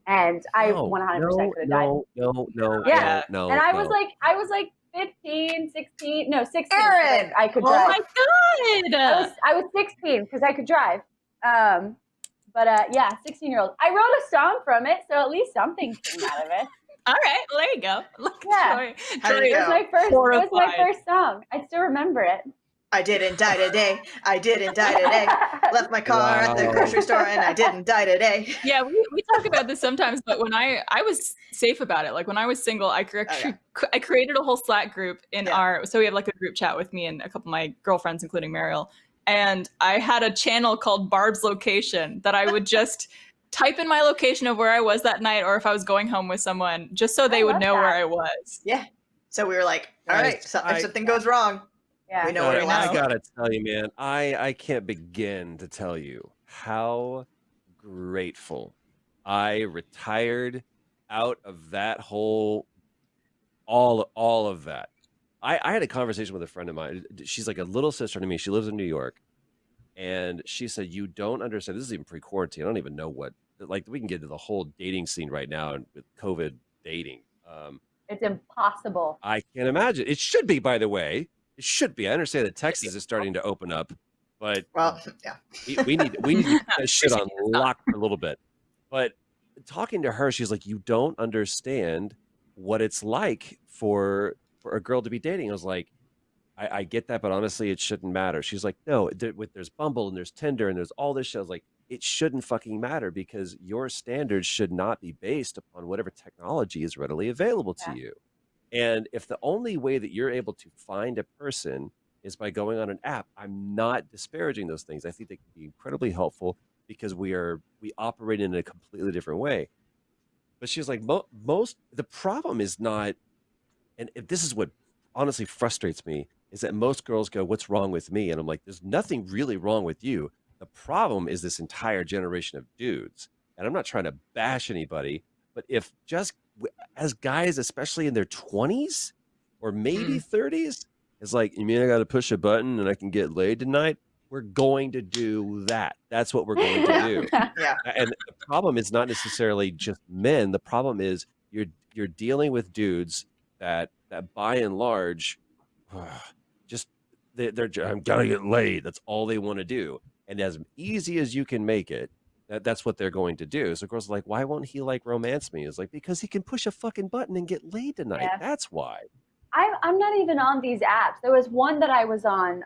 And I 100% could have died. No. And I was like 15, 16, no, 16. Arryn! I could drive. Oh my god! I was 16 because I could drive. 16-year-old. I wrote a song from it, so at least something came out of it. All right, well, there you go. It was my first song. I still remember it. I didn't die today. Left my car at the grocery store and I didn't die today. Yeah, we talk about this sometimes, but when I was safe about it. Like when I was single, I created a whole Slack group in so we have like a group chat with me and a couple of my girlfriends, including Mariel. And I had a channel called Barb's Location that I would just type in my location of where I was that night, or if I was going home with someone, just so they would know where I was. Yeah. So we were like, all right, so if something goes wrong, we know where to I gotta tell you, man, I can't begin to tell you how grateful I retired out of that whole all of that. I had a conversation with a friend of mine. She's like a little sister to me. She lives in New York. And she said, you don't understand. This is even pre-quarantine. I don't even know what, like, we can get into the whole dating scene right now and with COVID dating. It's impossible. I can't imagine. It should be, by the way. It should be. I understand that Texas is starting to open up, but we need to get that shit on lock for a little bit. But talking to her, she's like, you don't understand what it's like for a girl to be dating. I was like, I get that, but honestly, it shouldn't matter. She's like, no, there's Bumble and there's Tinder and there's all this shit. I was like, it shouldn't fucking matter because your standards should not be based upon whatever technology is readily available to you. And if the only way that you're able to find a person is by going on an app, I'm not disparaging those things. I think they can be incredibly helpful because we operate in a completely different way. But she's like, the problem is not, and this is what honestly frustrates me, is that most girls go, what's wrong with me? And I'm like, there's nothing really wrong with you. The problem is this entire generation of dudes. And I'm not trying to bash anybody, but if just as guys, especially in their 20s or maybe 30s, it's like, you mean I got to push a button and I can get laid tonight? We're going to do that. That's what we're going to do. And the problem is not necessarily just men. The problem is you're dealing with dudes that by and large, just they're I'm gonna get laid. That's all they want to do. And as easy as you can make it, that's what they're going to do. So girls are like, why won't he like romance me? It's like, because he can push a fucking button and get laid tonight. That's why. I'm not even on these apps. There was one that I was on,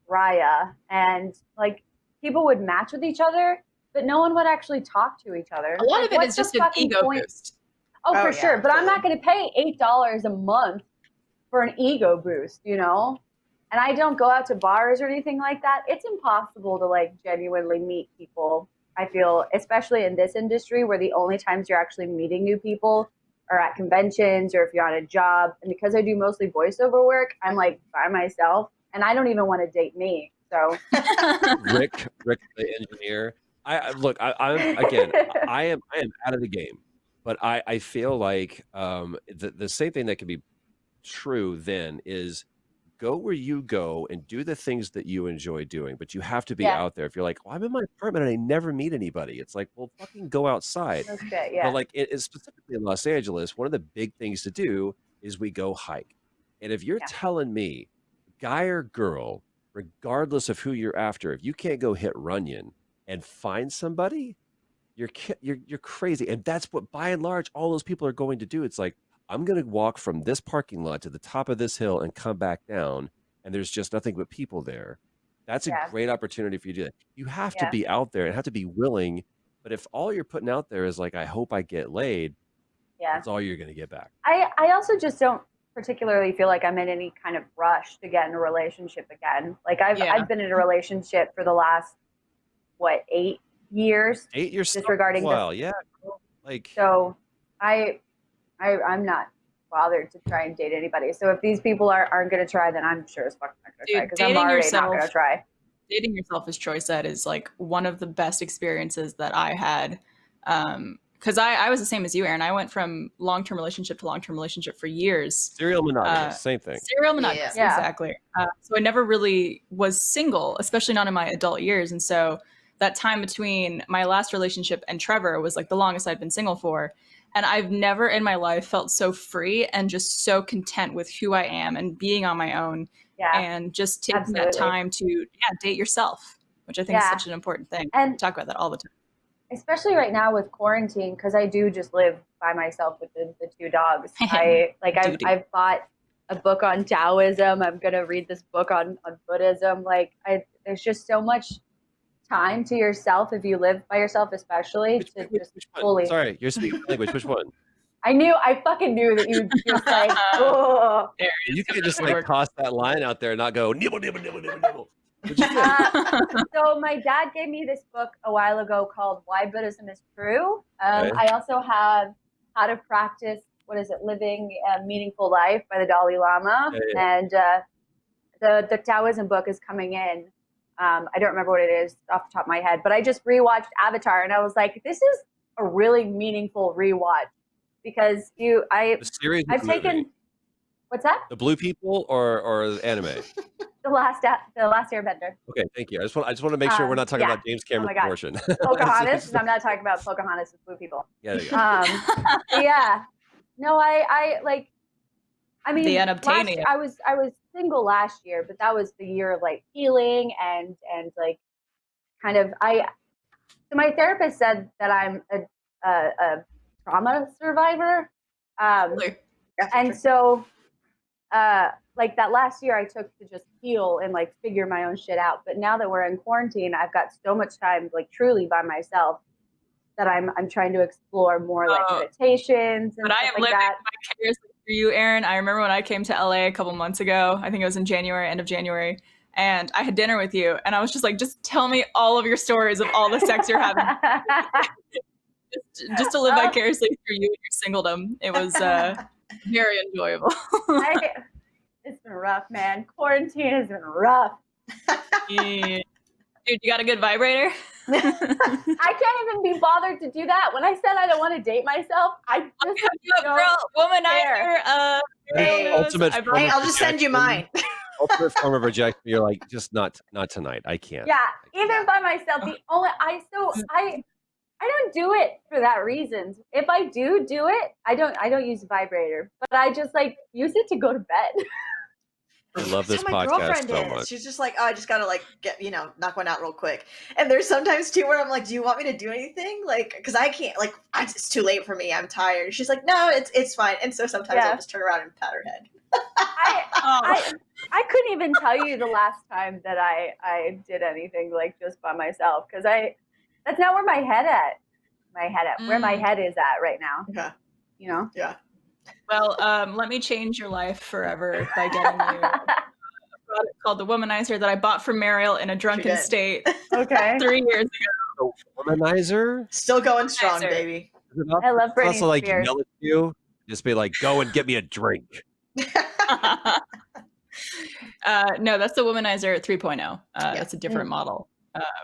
Raya, and like people would match with each other, but no one would actually talk to each other. A lot of it is just an ego boost. Oh, for sure. But I'm not going to pay $8 a month for an ego boost, you know? And I don't go out to bars or anything like that. It's impossible to like genuinely meet people. I feel, especially in this industry where the only times you're actually meeting new people are at conventions or if you're on a job. And because I do mostly voiceover work, I'm like by myself and I don't even want to date me. So Rick, the engineer. I'm out of the game, but I feel like the same thing that can be true then is go where you go and do the things that you enjoy doing, but you have to be out there. If you're like, well, I'm in my apartment and I never meet anybody, it's like, well, fucking go outside. Okay, But like specifically in Los Angeles, one of the big things to do is we go hike. And if you're telling me, guy or girl, regardless of who you're after, if you can't go hit Runyon and find somebody, you're crazy. And that's what by and large all those people are going to do. It's like, I'm going to walk from this parking lot to the top of this hill and come back down, and there's just nothing but people there. That's a great opportunity for you to do that. You have to be out there and have to be willing. But if all you're putting out there is like, I hope I get laid, that's all you're going to get back. I also just don't particularly feel like I'm in any kind of rush to get in a relationship again. Like I've been in a relationship for the last, 8 years? 8 years. Disregarding so I'm not bothered to try and date anybody. So if these people aren't going to try, then I'm sure as fuck not going to try because I'm already not going to try. Dating yourself, as Troy said, is like one of the best experiences that I had. Because I was the same as you, Arryn. I went from long-term relationship to long-term relationship for years. Serial monogamous, same thing. Serial monogamous, exactly. So I never really was single, especially not in my adult years. And so that time between my last relationship and Trevor was like the longest I'd been single for. And I've never in my life felt so free and just so content with who I am and being on my own and just taking that time to date yourself, which I think is such an important thing. And we talk about that all the time. Especially right now with quarantine, because I do just live by myself with the two dogs. I've bought a book on Taoism. I'm going to read this book on Buddhism. There's just so much time to yourself if you live by yourself, especially fully. Sorry, you're speaking language. Which one? I fucking knew that you'd just like, oh. You could just like toss that line out there and not go nibble, nibble, nibble, nibble, nibble. So my dad gave me this book a while ago called Why Buddhism is True. I also have How to Practice, Living a Meaningful Life by the Dalai Lama. And the Taoism book is coming in. I don't remember what it is off the top of my head, but I just rewatched Avatar and I was like, this is a really meaningful rewatch because I've taken What's that? The blue people or anime? The last Airbender. Okay, thank you. I just want to make sure we're not talking about James Cameron's abortion. Pocahontas. I'm not talking about Pocahontas with blue people. Yeah, there you go. Yeah. No, I like. I mean, the unobtainium. I was single last year, but that was the year of like healing and like kind of So my therapist said that I'm a trauma survivor, and so like that last year I took to just heal and like figure my own shit out. But now that we're in quarantine, I've got so much time like truly by myself that I'm trying to explore more like meditations and stuff like that. Vicariously for you, Arryn. I remember when I came to LA a couple months ago. I think it was in January, end of January. And I had dinner with you, and I was just like, just tell me all of your stories of all the sex you're having. just to live vicariously through you and your singledom. It was very enjoyable. It's been rough, man. Quarantine has been rough. Yeah. Dude, you got a good vibrator? I can't even be bothered to do that. When I said I don't want to date myself, I just womanizer. Ultimate. Hey, I'll just send you mine. Ultimate form of rejection. You're like, just not tonight. I can't. Yeah, even by myself. I don't do it for that reason. If I do it, I don't use a vibrator, but I just like use it to go to bed. I love this That's how my girlfriend podcast so is. much. She's just like, oh, I just gotta like get, knock one out real quick. And there's sometimes too where I'm like, do you want me to do anything? Like, because I can't, like, it's too late for me. I'm tired. She's like, no, it's fine. And so sometimes I'll just turn around and pat her head. I couldn't even tell you the last time that I did anything like just by myself, because that's not where my head is at right now. Yeah. Yeah. Well, let me change your life forever by getting you a product called the Womanizer that I bought from Mariel in a drunken state. Okay. 3 years ago. The Womanizer? Still going strong, baby. I love Britney also like Spears. yell at you, just be like, go and get me a drink. No, that's the Womanizer 3.0. It's a different model.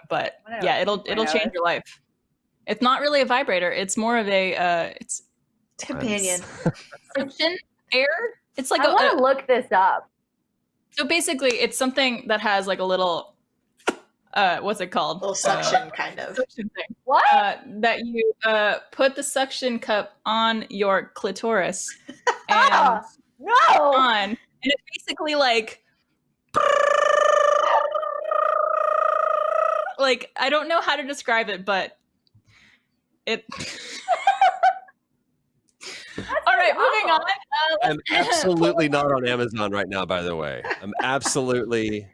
But yeah, it'll change your life. It's not really a vibrator. It's more of a it's companion. Suction air. It's like I want to look this up. So basically, it's something that has like a little what's it called? A little suction kind of. Suction thing. What? That you put the suction cup on your clitoris and and it's basically like I don't know how to describe it, but it. All right, moving on. I'm absolutely not on Amazon right now, by the way. I'm absolutely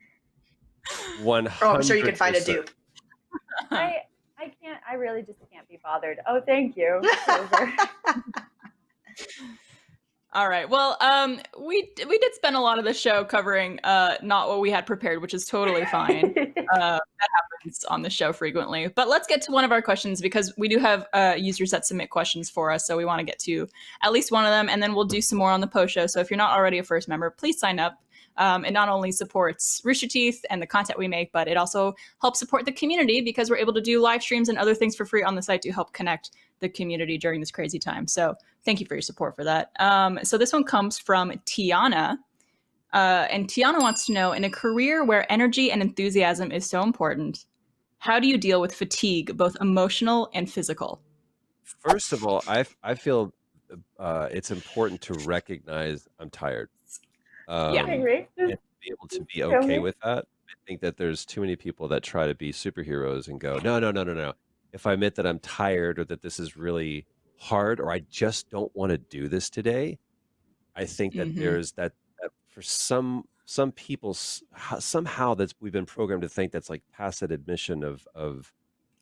100%. Oh, I'm sure you can find a dupe. I can't. I really just can't be bothered. Oh, thank you. All right. Well, we did spend a lot of the show covering not what we had prepared, which is totally fine. That happens on the show frequently. But let's get to one of our questions, because we do have users that submit questions for us. So we want to get to at least one of them, and then we'll do some more on the post show. So if you're not already a first member, please sign up. It not only supports Rooster Teeth and the content we make, but it also helps support the community, because we're able to do live streams and other things for free on the site to help connect the community during this crazy time. So thank you for your support for that. So this one comes from Tiana. And Tiana wants to know, in a career where energy and enthusiasm is so important, how do you deal with fatigue, both emotional and physical? First of all, I feel it's important to recognize I'm tired. I agree. And be able to be okay with that. I think that there's too many people that try to be superheroes and go, no. If I admit that I'm tired, or that this is really hard, or I just don't want to do this today, I think that there's that for some people somehow we've been programmed to think that's like tacit admission of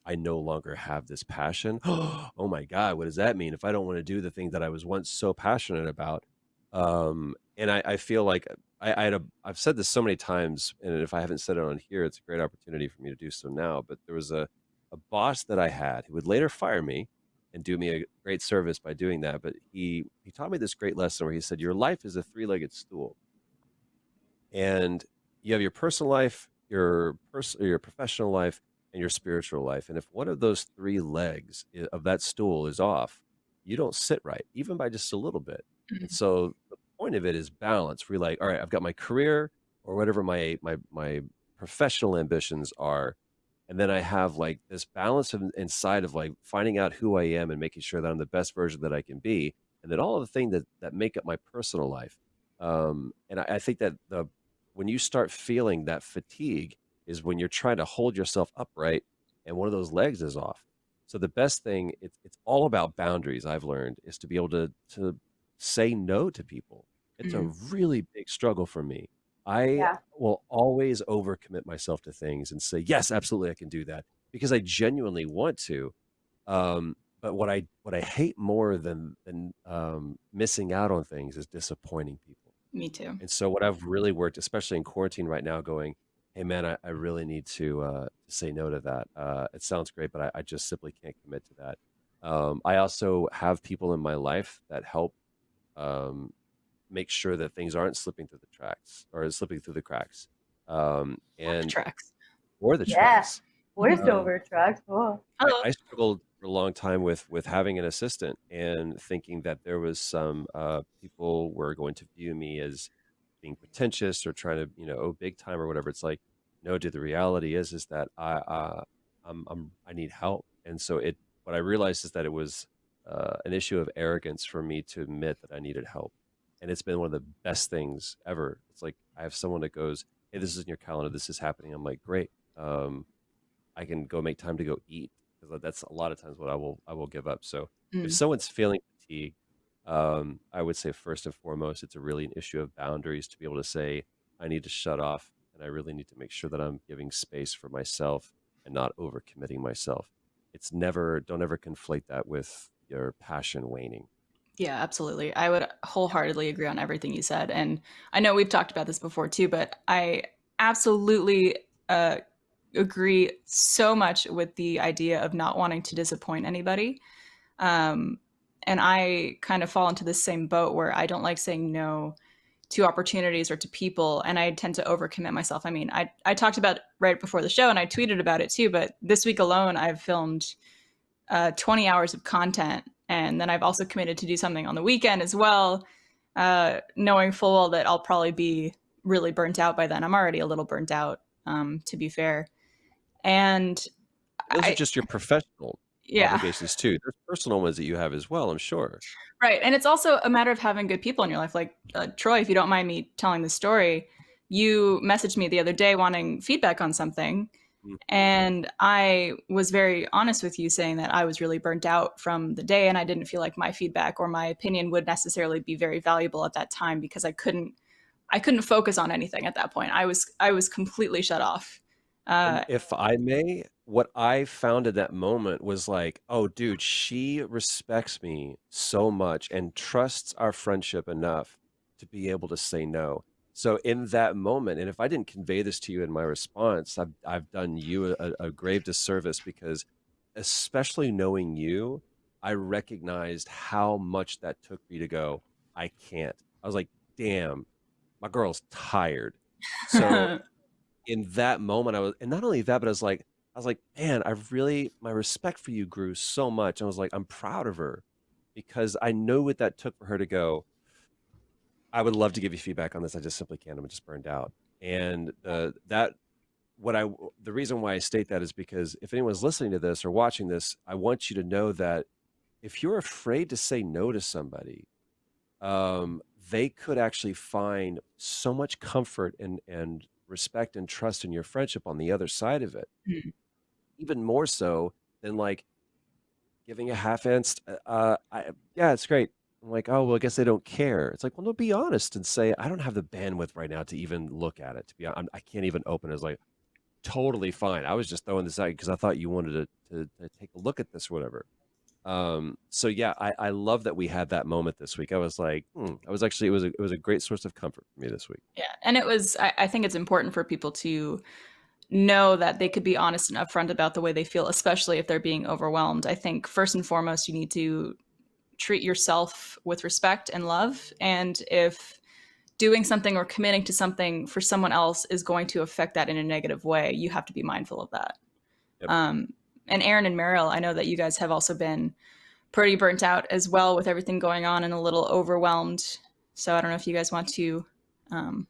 I no longer have this passion. Oh my God, what does that mean? If I don't want to do the thing that I was once so passionate about, and I feel like I've said this so many times, and if I haven't said it on here, it's a great opportunity for me to do so now. But there was a boss that I had who would later fire me and do me a great service by doing that. But he taught me this great lesson where he said, your life is a three-legged stool. And you have your personal life, your professional life, and your spiritual life. And if one of those three legs of that stool is off, you don't sit right, even by just a little bit. And so point of it is balance. We're like, all right, I've got my career or whatever my professional ambitions are. And then I have like this balance inside of like finding out who I am and making sure that I'm the best version that I can be. And then all of the things that make up my personal life. And I think that when you start feeling that fatigue is when you're trying to hold yourself upright and one of those legs is off. So the best thing, it's all about boundaries, I've learned, is to be able to say no to people. It's a really big struggle for me. I will always overcommit myself to things and say, yes, absolutely, I can do that because I genuinely want to. But what I hate more than missing out on things is disappointing people. Me too. And so what I've really worked, especially in quarantine right now, going, hey man, I really need to say no to that. It sounds great, but I just simply can't commit to that. I also have people in my life that help make sure that things aren't slipping through the tracks or slipping through the cracks. And the tracks. Or the tracks. Voice over trucks. Oh. I struggled for a long time with having an assistant and thinking that there was some people were going to view me as being pretentious or trying to big time or whatever. It's like, no, dude, the reality is that I need help. And so what I realized is that it was an issue of arrogance for me to admit that I needed help. And it's been one of the best things ever. It's like I have someone that goes, hey, this is in your calendar, this is happening. I'm like, great. I can go make time to go eat, because that's a lot of times what I will give up. So if someone's feeling fatigue, I would say first and foremost, it's really an issue of boundaries to be able to say, I need to shut off and I really need to make sure that I'm giving space for myself and not overcommitting myself. Don't ever conflate that with your passion waning. Yeah, absolutely. I would wholeheartedly agree on everything you said. And I know we've talked about this before too, but I absolutely agree so much with the idea of not wanting to disappoint anybody. And I kind of fall into the same boat where I don't like saying no to opportunities or to people, and I tend to overcommit myself. I mean, I talked about it right before the show and I tweeted about it too, but this week alone I've filmed 20 hours of content, and then I've also committed to do something on the weekend as well, knowing full well that I'll probably be really burnt out by then. I'm already a little burnt out, to be fair. And those are just your professional obligations too. There's personal ones that you have as well, I'm sure. Right. And it's also a matter of having good people in your life. Like Troy, if you don't mind me telling the story, you messaged me the other day wanting feedback on something. And I was very honest with you, saying that I was really burnt out from the day and I didn't feel like my feedback or my opinion would necessarily be very valuable at that time, because I couldn't focus on anything at that point. I was completely shut off. If I may, what I found at that moment was like, oh, dude, she respects me so much and trusts our friendship enough to be able to say no. So in that moment, and if I didn't convey this to you in my response, I've done you a grave disservice, because especially knowing you, I recognized how much that took me to go, I can't. I was like, damn, my girl's tired. So in that moment, and not only that, but I was like, man, my respect for you grew so much. I was like, I'm proud of her, because I know what that took for her to go, I would love to give you feedback on this. I just simply can't. I'm just burned out. And the reason why I state that is because if anyone's listening to this or watching this, I want you to know that if you're afraid to say no to somebody, they could actually find so much comfort and respect and trust in your friendship on the other side of it. Even more so than like giving a half-assed, yeah, it's great. I'm like, oh, well, I guess they don't care. It's like, well, no, be honest and say, I don't have the bandwidth right now to even look at it. To be honest, I can't even open it. It's like, totally fine. I was just throwing this out because I thought you wanted to take a look at this or whatever. So yeah, I love that we had that moment this week. I was like, it was a great source of comfort for me this week. Yeah. And I think it's important for people to know that they could be honest and upfront about the way they feel, especially if they're being overwhelmed. I think first and foremost, you need to treat yourself with respect and love. And if doing something or committing to something for someone else is going to affect that in a negative way, you have to be mindful of that. Yep. And Arryn and Mariel, I know that you guys have also been pretty burnt out as well with everything going on and a little overwhelmed. So I don't know if you guys want to. I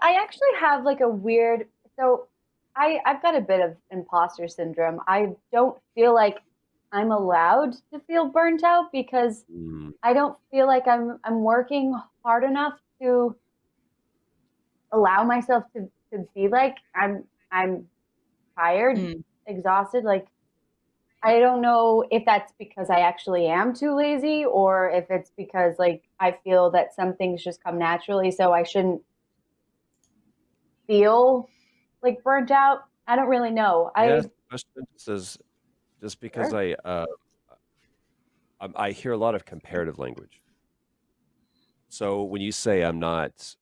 actually have like a weird, so I've got a bit of imposter syndrome. I don't feel like I'm allowed to feel burnt out because I don't feel like I'm working hard enough to allow myself to be like I'm tired, exhausted. Like I don't know if that's because I actually am too lazy or if it's because like I feel that some things just come naturally, so I shouldn't feel like burnt out. I don't really know. Yes, question says just because Sure. I hear a lot of comparative language. So when you say I don't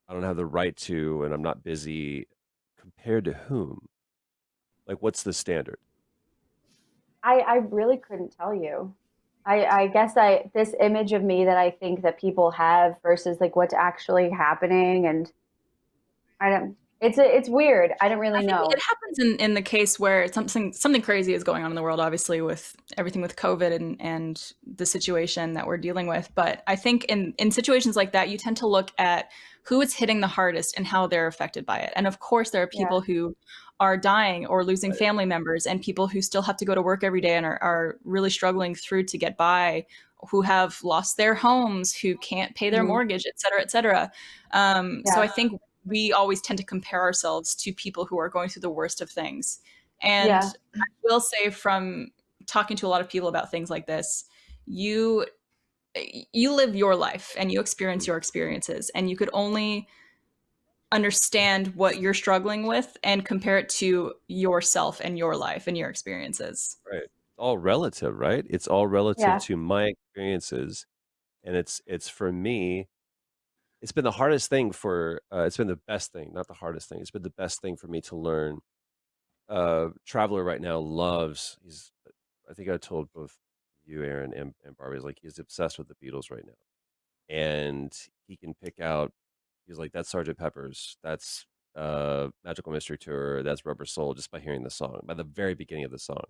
have the right to, and I'm not busy, compared to whom? Like, what's the standard? I really couldn't tell you. I guess this image of me that I think that people have versus like what's actually happening, and I don't. It's weird. I don't really I think know. it happens in the case where something crazy is going on in the world, obviously with everything with COVID and the situation that we're dealing with. But I think in situations like that, you tend to look at who it's hitting the hardest and how they're affected by it. And of course, there are people who are dying or losing family members, and people who still have to go to work every day and are really struggling through to get by, who have lost their homes, who can't pay their mortgage, et cetera, et cetera. So I think we always tend to compare ourselves to people who are going through the worst of things. And I will say, from talking to a lot of people about things like this, you live your life and you experience your experiences, and you could only understand what you're struggling with and compare it to yourself and your life and your experiences. Right. It's all relative, right? It's all relative to my experiences. And it's for me, it's been the hardest thing it's been the best thing, not the hardest thing. It's been the best thing for me to learn. Traveler right now I think I told both you, Arryn, and Barbie, like he's obsessed with the Beatles right now. And he can pick out, he's like, that's Sgt. Pepper's, that's Magical Mystery Tour, that's Rubber Soul, just by hearing the song, by the very beginning of the song.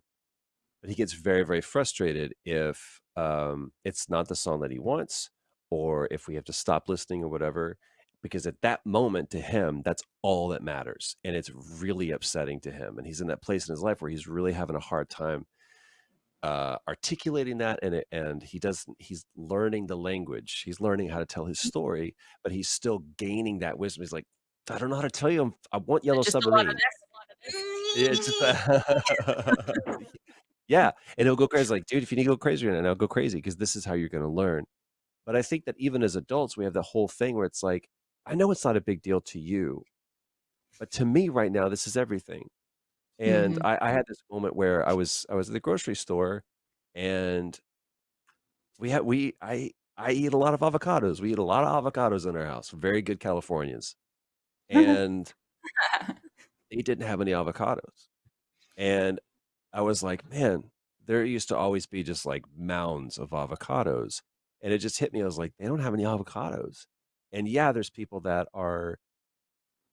But he gets very, very frustrated if it's not the song that he wants, or if we have to stop listening or whatever, because at that moment to him, that's all that matters. And it's really upsetting to him. And he's in that place in his life where he's really having a hard time articulating that, and he's learning the language, he's learning how to tell his story, but he's still gaining that wisdom. He's like, I don't know how to tell you, I want Yellow Submarine. It's just yeah, and he'll go crazy, like, dude, if you need to go crazy right now, I'll go crazy, because this is how you're going to learn. But I think that even as adults, we have the whole thing where it's like, I know it's not a big deal to you, but to me right now, this is everything. And I had this moment where I was at the grocery store, and I eat a lot of avocados. We eat a lot of avocados in our house. Very good Californians. And they didn't have any avocados. And I was like, man, there used to always be just like mounds of avocados. And it just hit me. I was like, they don't have any avocados. And yeah, there's people that are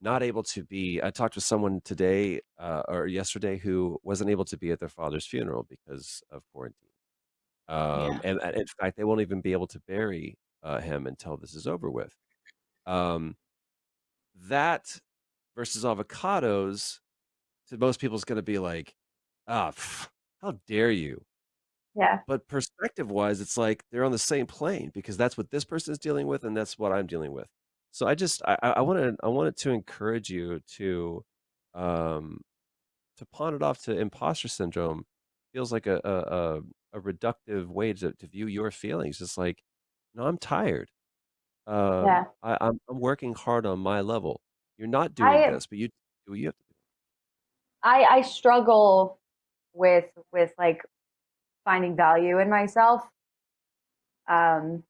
not able to be. I talked with someone today or yesterday who wasn't able to be at their father's funeral because of quarantine. And in fact, they won't even be able to bury him until this is over with. That versus avocados, to most people, is going to be like, how dare you? Yeah. But perspective-wise, it's like they're on the same plane, because that's what this person is dealing with, and that's what I'm dealing with. So I wanted to encourage you to pawn it off to imposter syndrome. Feels like a reductive way to view your feelings. Just like, no, I'm tired. I'm working hard on my level. You're not doing this, but you do what you have to do. I struggle with like finding value in myself. And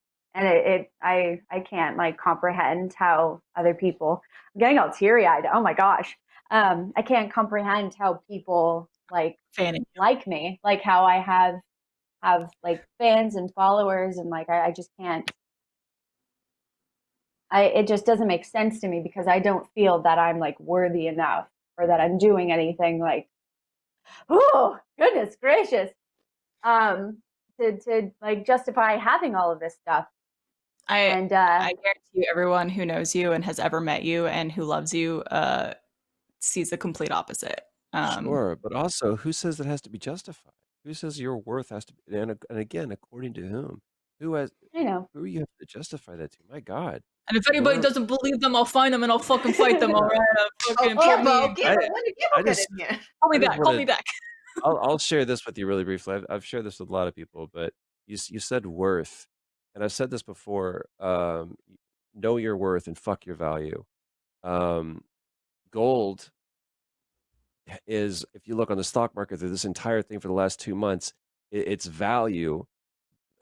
I can't like comprehend how other people, I'm getting all teary-eyed. Oh my gosh. I can't comprehend how people like me, like how I have like fans and followers, and like I just can't. It just doesn't make sense to me, because I don't feel that I'm like worthy enough, or that I'm doing anything like, oh goodness gracious, to like justify having all of this stuff. I guarantee you, everyone who knows you and has ever met you and who loves you sees the complete opposite. Sure, but also, who says it has to be justified? Who says your worth has to be? And again, according to whom? Who has? Who you have to justify that to? My God. And if anybody doesn't believe them, I'll find them and I'll fucking fight them. All right, fucking Call me back. I'll share this with you really briefly. I've shared this with a lot of people, but you said worth, and I've said this before. Know your worth and fuck your value. Gold is, if you look on the stock market through this entire thing for the last 2 months, its value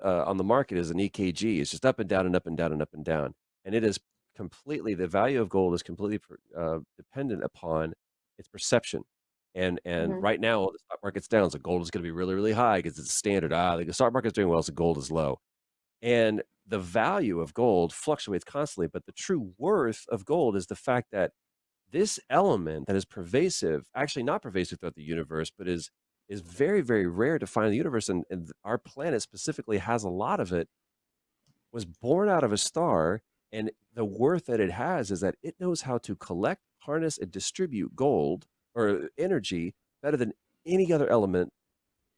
on the market is an EKG. It's just up and down and up and down and up and down. And it is completely, the value of gold is completely dependent upon its perception. And right now, the stock market's down, so gold is going to be really, really high because it's a standard. The stock market's doing well, so gold is low. And the value of gold fluctuates constantly, but the true worth of gold is the fact that this element that is pervasive, actually not pervasive throughout the universe, but is very, very rare to find in the universe, and our planet specifically has a lot of it, was born out of a star, and the worth that it has is that it knows how to collect, harness, and distribute gold or energy better than any other element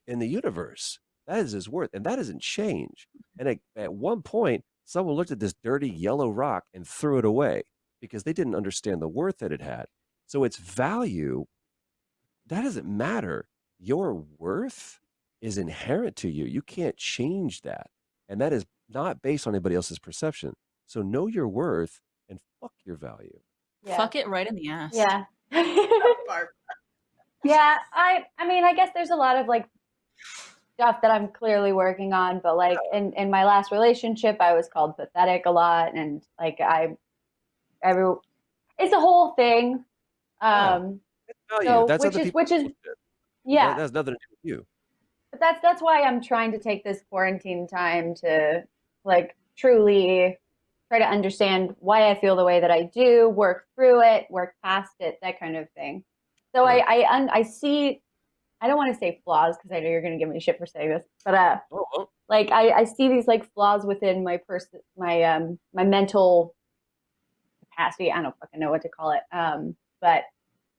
in the universe. That is his worth, and that doesn't change. And at one point, someone looked at this dirty yellow rock and threw it away because they didn't understand the worth that it had. So its value, that doesn't matter. Your worth is inherent to you. You can't change that. And that is not based on anybody else's perception. So know your worth and fuck your value. Yeah. Fuck it right in the ass. Yeah. Yeah, I mean, I guess there's a lot of like stuff that I'm clearly working on, but like in my last relationship, I was called pathetic a lot, and like it's a whole thing. So, which is yeah, that has nothing to do with you. But that's why I'm trying to take this quarantine time to like truly try to understand why I feel the way that I do, work through it, work past it, that kind of thing. So I see, I don't want to say flaws because I know you're going to give me shit for saying this, but like I see these like flaws within my my mental capacity. I don't fucking know what to call it. But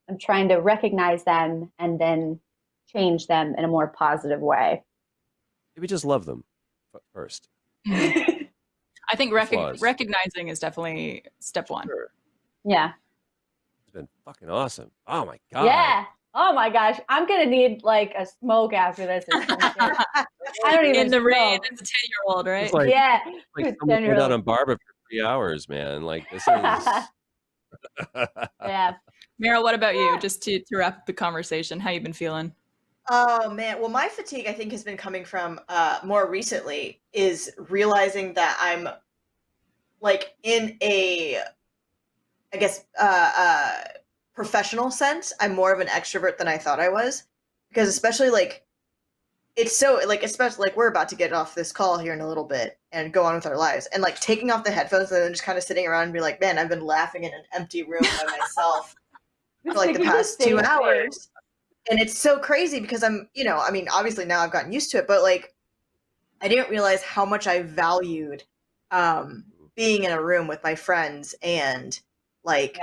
I'm trying to recognize them and then change them in a more positive way. Maybe just love them first. I think recognizing is definitely step one. Sure. Yeah. It's been fucking awesome. Oh my God. Yeah. Oh my gosh. I'm going to need like a smoke after this. I don't even in the smoke. rain as a 10-year-old, right? It's like, yeah. Like someone went out on Barbara for 3 hours, man. Like this is. Yeah. Mariel, what about you? Just to wrap up the conversation, how you been feeling? Oh man, well my fatigue I think has been coming from more recently is realizing that I'm like in a, I guess, professional sense, I'm more of an extrovert than I thought I was, because especially like it's so like, especially like we're about to get off this call here in a little bit and go on with our lives, and like taking off the headphones and then just kind of sitting around and be like, man, I've been laughing in an empty room by myself for like the past 2 hours. And it's so crazy because I'm, you know, I mean, obviously now I've gotten used to it, but like, I didn't realize how much I valued being in a room with my friends and like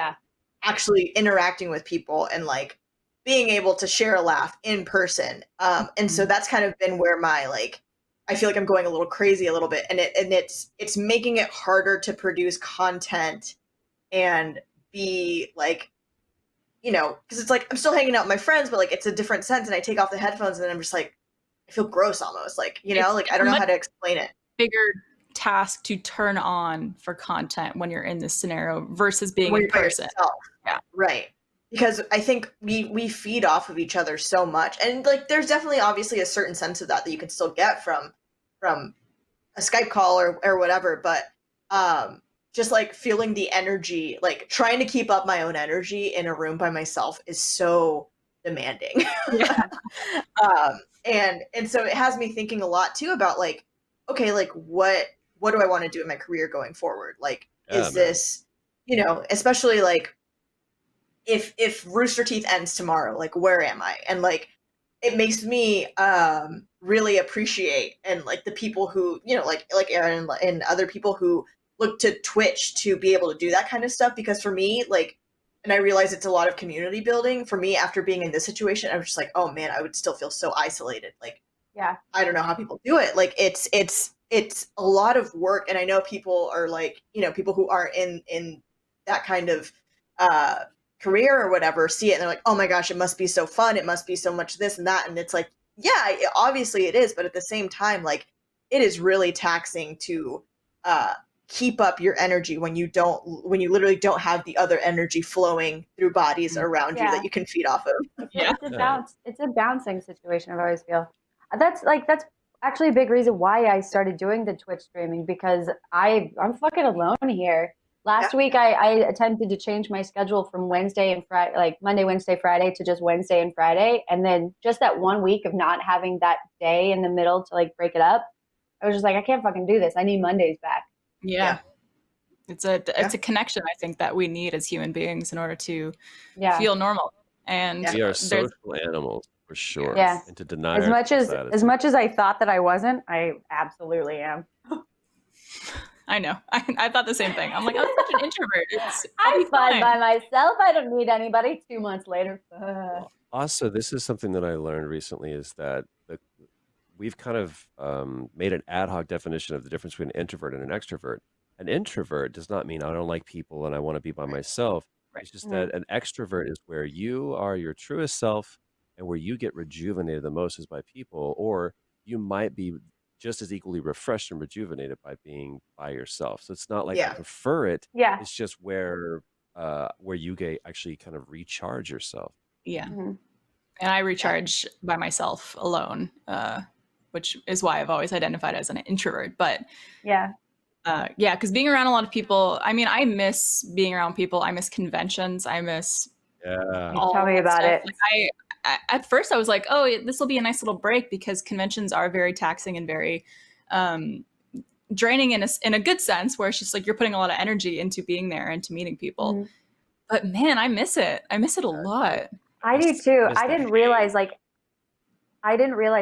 actually interacting with people and like being able to share a laugh in person. And so that's kind of been where my, like, I feel like I'm going a little crazy a little bit, and it's making it harder to produce content and be like, you know, because it's like I'm still hanging out with my friends, but like it's a different sense, and I take off the headphones and then I'm just like, I feel gross almost, like, you know, like I don't know how to explain it. Bigger task to turn on for content when you're in this scenario versus being in person. Yeah, right. Because I think we feed off of each other so much, and like there's definitely obviously a certain sense of that you can still get from a Skype call or whatever, but just like feeling the energy, like trying to keep up my own energy in a room by myself is so demanding. And so it has me thinking a lot too about like, okay, like what do I want to do in my career going forward? Like, is this, you know, especially like if Rooster Teeth ends tomorrow, like where am I? And like, it makes me really appreciate and like the people who, you know, like Arryn and other people who look to Twitch to be able to do that kind of stuff, because for me, like, and I realize it's a lot of community building. For me, after being in this situation, I was just like, oh man, I would still feel so isolated. Like, I don't know how people do it. Like, it's a lot of work. And I know people are like, you know, people who aren't in that kind of career or whatever see it and they're like, oh my gosh, it must be so fun. It must be so much this and that. And it's like, yeah, obviously it is. But at the same time, like, it is really taxing to keep up your energy when you literally don't have the other energy flowing through bodies around you that you can feed off of. It's a bouncing situation, I always feel. That's actually a big reason why I started doing the Twitch streaming, because I'm fucking alone here. Last week I attempted to change my schedule from Wednesday and Friday, like Monday, Wednesday, Friday, to just Wednesday and Friday. And then just that 1 week of not having that day in the middle to like break it up, I was just like, I can't fucking do this. I need Mondays back. Yeah. It's a connection, I think, that we need as human beings in order to feel normal. And we are social animals for sure. Yeah. And to deny as much as I thought that I wasn't, I absolutely am. I know. I thought the same thing. I'm like, I'm such an introvert. I'm fine by myself. I don't need anybody. 2 months later. Well, also, this is something that I learned recently, is that we've kind of made an ad hoc definition of the difference between an introvert and an extrovert. An introvert does not mean I don't like people and I want to be by myself. Right. It's just that an extrovert is where you are your truest self and where you get rejuvenated the most is by people, or you might be just as equally refreshed and rejuvenated by being by yourself. So it's not like I prefer it. Yeah. It's just where you get actually kind of recharge yourself. Yeah. Mm-hmm. And I recharge by myself alone, which is why I've always identified as an introvert. But because being around a lot of people, I mean, I miss being around people. I miss conventions. I miss tell me about it. Like at first I was like, oh, this will be a nice little break, because conventions are very taxing and very draining in a good sense, where it's just like you're putting a lot of energy into being there and to meeting people. Mm-hmm. But man, I miss it. I miss it a lot. I do too. I didn't realize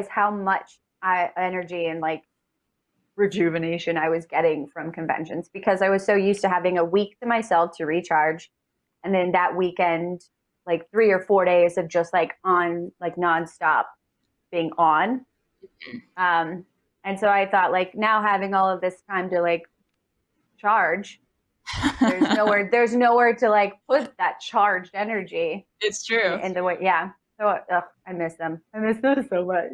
how much energy and like rejuvenation I was getting from conventions, because I was so used to having a week to myself to recharge, and then that weekend, like 3 or 4 days of just like on, like nonstop being on. And so I thought, like, now having all of this time to like charge, there's nowhere to like put that charged energy. It's true. In the way, So I miss them. I miss them so much.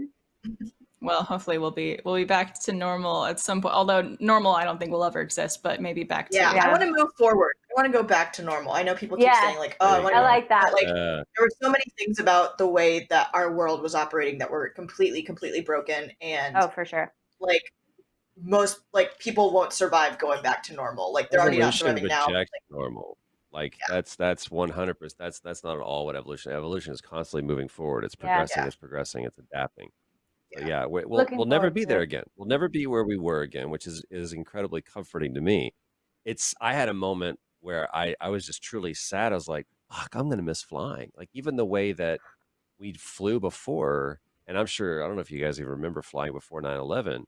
Well, hopefully we'll be back to normal at some point. Although normal, I don't think will ever exist, but maybe back to. I want to move forward. I want to go back to normal. I know people keep saying like, "Oh, I like that." Like there were so many things about the way that our world was operating that were completely broken, and for sure. Like most, like people won't survive going back to normal. Like they're already not surviving now. Like, normal. Like that's 100%. That's not at all what evolution. Evolution is constantly moving forward. It's progressing. It's progressing. It's adapting. So we'll never be there again. We'll never be where we were again, which is incredibly comforting to me. I had a moment where I was just truly sad. I was like, fuck, I'm gonna miss flying. Like even the way that we flew before, and I'm sure, I don't know if you guys even remember flying before 9/11.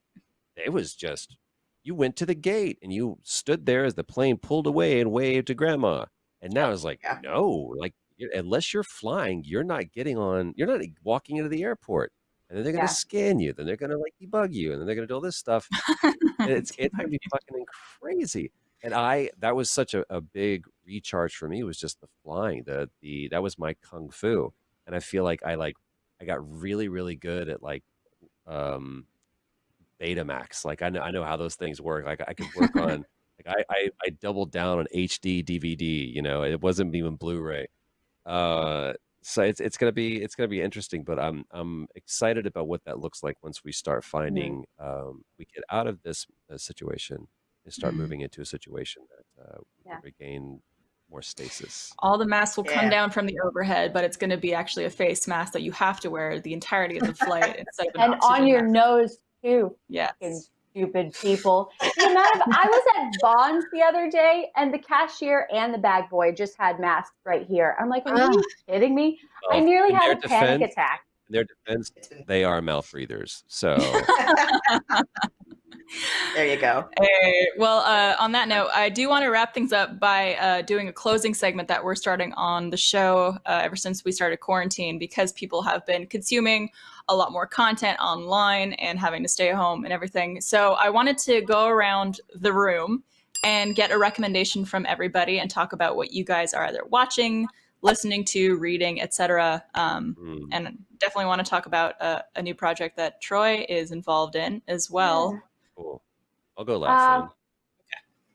It was just, you went to the gate and you stood there as the plane pulled away and waved to grandma. And now it's like, no, like unless you're flying, you're not walking into the airport. And then they're going to scan you. Then they're going to like debug you. And then they're going to do all this stuff. And it's going to be fucking crazy. And that was such a big recharge for me, was just the flying. That was my kung fu. And I feel like I got really, really good at like Betamax. Like I know how those things work. Like I could work on, like I doubled down on HD DVD, you know, it wasn't even Blu-ray. So it's gonna be interesting, but I'm excited about what that looks like once we start finding we get out of this situation and start moving into a situation that we can regain more stasis. All the masks will come down from the overhead, but it's going to be actually a face mask that you have to wear the entirety of the flight instead of and on your nose too. Yeah. Stupid people. I was at Bonds the other day, and the cashier and the bag boy just had masks right here. I'm like, are you kidding me? I nearly had a panic attack. In their defense, they are mouth breathers. So There you go. Well, on that note, I do want to wrap things up by doing a closing segment that we're starting on the show ever since we started quarantine, because people have been consuming a lot more content online and having to stay at home and everything. So I wanted to go around the room and get a recommendation from everybody and talk about what you guys are either watching, listening to, reading, etc. And definitely want to talk about a new project that Troy is involved in as well. Yeah. Cool. I'll go last then.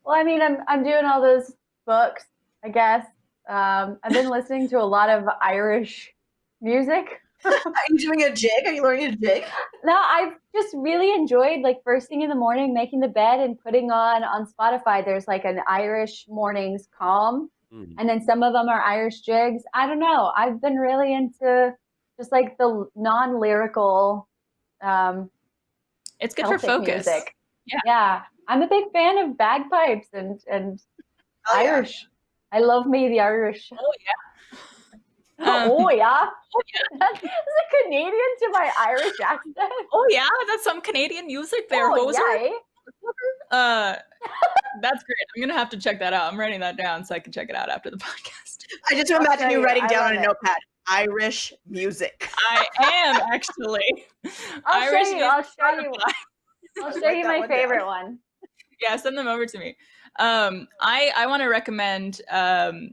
Well, I mean, I'm doing all those books, I guess. I've been listening to a lot of Irish music. Are you doing a jig? Are you learning a jig? No, I've just really enjoyed, like, first thing in the morning, making the bed and putting on Spotify. There's like an Irish mornings calm, and then some of them are Irish jigs. I don't know. I've been really into just like the non-lyrical. It's good for focus. Music. Yeah. I'm a big fan of bagpipes and Irish. Yeah. I love me the Irish. Oh yeah. Oh yeah. That's a Canadian to my Irish accent. Oh yeah, that's some Canadian music there. Oh, that's great. I'm gonna have to check that out. I'm writing that down so I can check it out after the podcast. I just imagine you writing down on a notepad Irish music. I am actually. I'll show you my favorite one. Yeah, send them over to me. I want to recommend a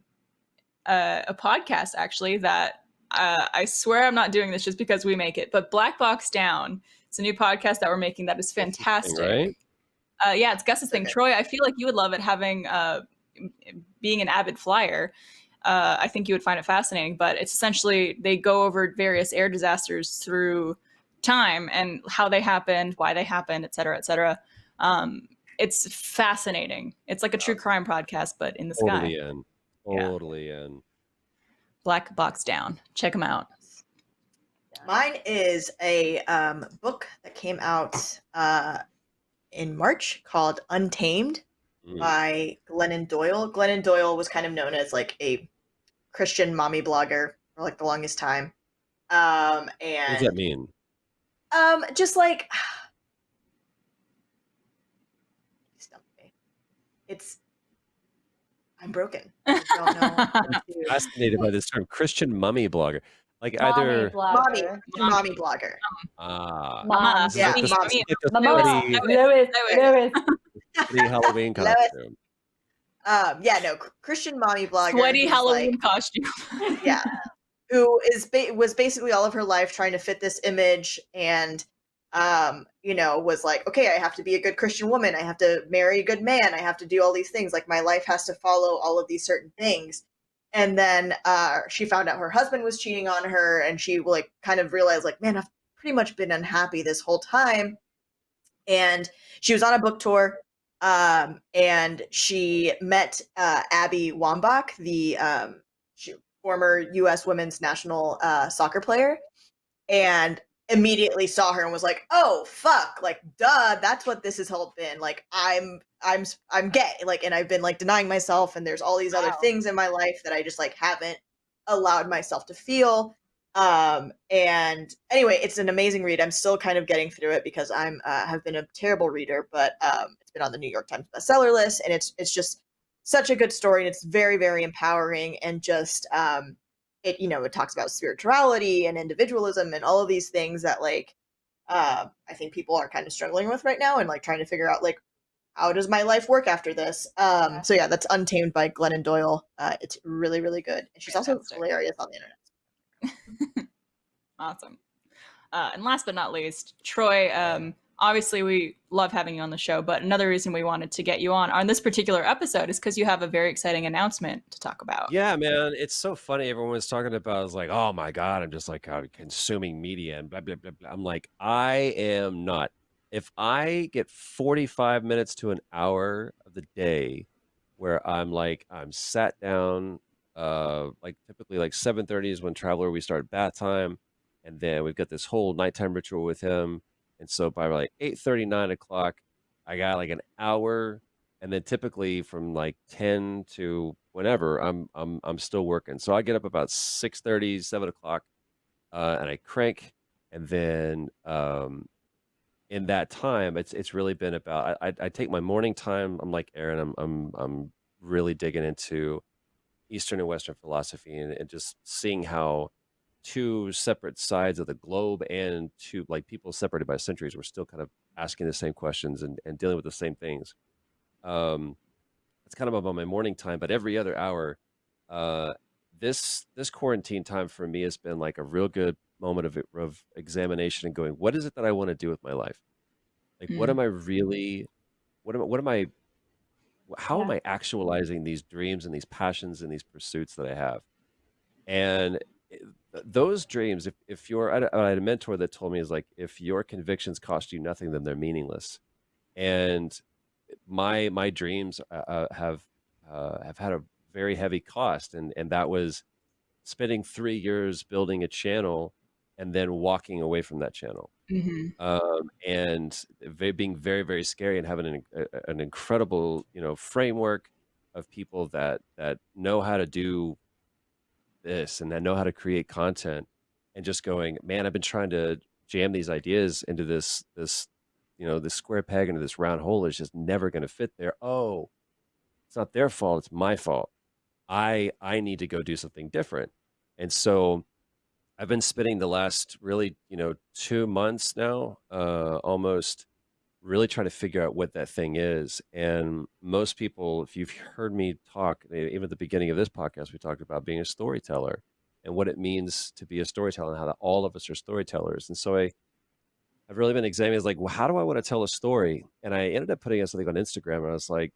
podcast actually that I swear I'm not doing this just because we make it, but Black Box Down. It's a new podcast that we're making that is fantastic. Right? Yeah, it's Gus's thing. Troy, I feel like you would love it, having being an avid flyer. I think you would find it fascinating, but it's essentially they go over various air disasters through time and how they happened, why they happened, et cetera, et cetera. It's fascinating. It's like a true crime podcast, but in the sky. Totally in. Black Box Down. Check them out. Mine is a book that came out in March called Untamed by Glennon Doyle. Glennon Doyle was kind of known as like a Christian mommy blogger for like the longest time. And what does that mean? Just like I'm broken. I don't know. I'm fascinated by this term, Christian mummy blogger. Like mommy either blogger. Mommy blogger. Mama. Yeah, Lewis. The Halloween costume. Christian mommy blogger. Sweaty Halloween costume. Yeah. Who was basically all of her life trying to fit this image and was like, okay, I have to be a good Christian woman. I have to marry a good man. I have to do all these things. Like my life has to follow all of these certain things. And then she found out her husband was cheating on her, and she like kind of realized like, man, I've pretty much been unhappy this whole time. And she was on a book tour, and she met Abby Wambach, the former U.S. women's national soccer player, and immediately saw her and was like, oh fuck, like duh, that's what this has all been. Like I'm gay, like, and I've been like denying myself, and there's all these other things in my life that I just like haven't allowed myself to feel. And anyway, it's an amazing read. I'm still kind of getting through it because I'm have been a terrible reader, but it's been on the New York Times bestseller list, and it's just such a good story, and it's very, very empowering, and just it talks about spirituality and individualism and all of these things that like I think people are kind of struggling with right now, and like trying to figure out like, how does my life work after this? So yeah, that's Untamed by Glennon Doyle. It's really, really good, and she's also hilarious on the internet. Awesome. And last but not least, Troy, obviously we love having you on the show, but another reason we wanted to get you on this particular episode is because you have a very exciting announcement to talk about. Yeah, man, it's so funny. Everyone was talking about, I was like, oh my God, I'm just like consuming media and blah, blah, blah, blah. I'm like, I am not. If I get 45 minutes to an hour of the day where I'm sat down, like typically like 7:30 is when Traveler, we start bath time. And then we've got this whole nighttime ritual with him. And so by like 8:30, 9 o'clock, I got like an hour. And then typically from like 10 to whenever, I'm still working. So I get up about 6:30, 7 o'clock, and I crank. And then in that time, it's really been about I take my morning time. I'm like Arryn. I'm really digging into Eastern and Western philosophy and just seeing how two separate sides of the globe and two like people separated by centuries were still kind of asking the same questions and dealing with the same things. Um, it's kind of about my morning time, but every other hour, uh, this quarantine time for me has been like a real good moment of examination and going, what is it that I want to do with my life? Like, what am I really, what am I, how am Yeah. I actualizing these dreams and these passions and these pursuits that I have? And those dreams, if you're, I had a mentor that told me is like, if your convictions cost you nothing, then they're meaningless. And my dreams have had a very heavy cost, and that was spending 3 years building a channel and then walking away from that channel. And being very, very scary and having an incredible, framework of people that know how to do this and that know how to create content, and just going, man, I've been trying to jam these ideas into this square peg into this round hole is just never going to fit there. Oh, it's not their fault, it's my fault. I need to go do something different. And so I've been spending the last really, 2 months now, almost, really trying to figure out what that thing is. And most people, if you've heard me talk, even at the beginning of this podcast, we talked about being a storyteller and what it means to be a storyteller and how that all of us are storytellers. And so I've really been examining, like, well, how do I want to tell a story? And I ended up putting something on Instagram, and I was like,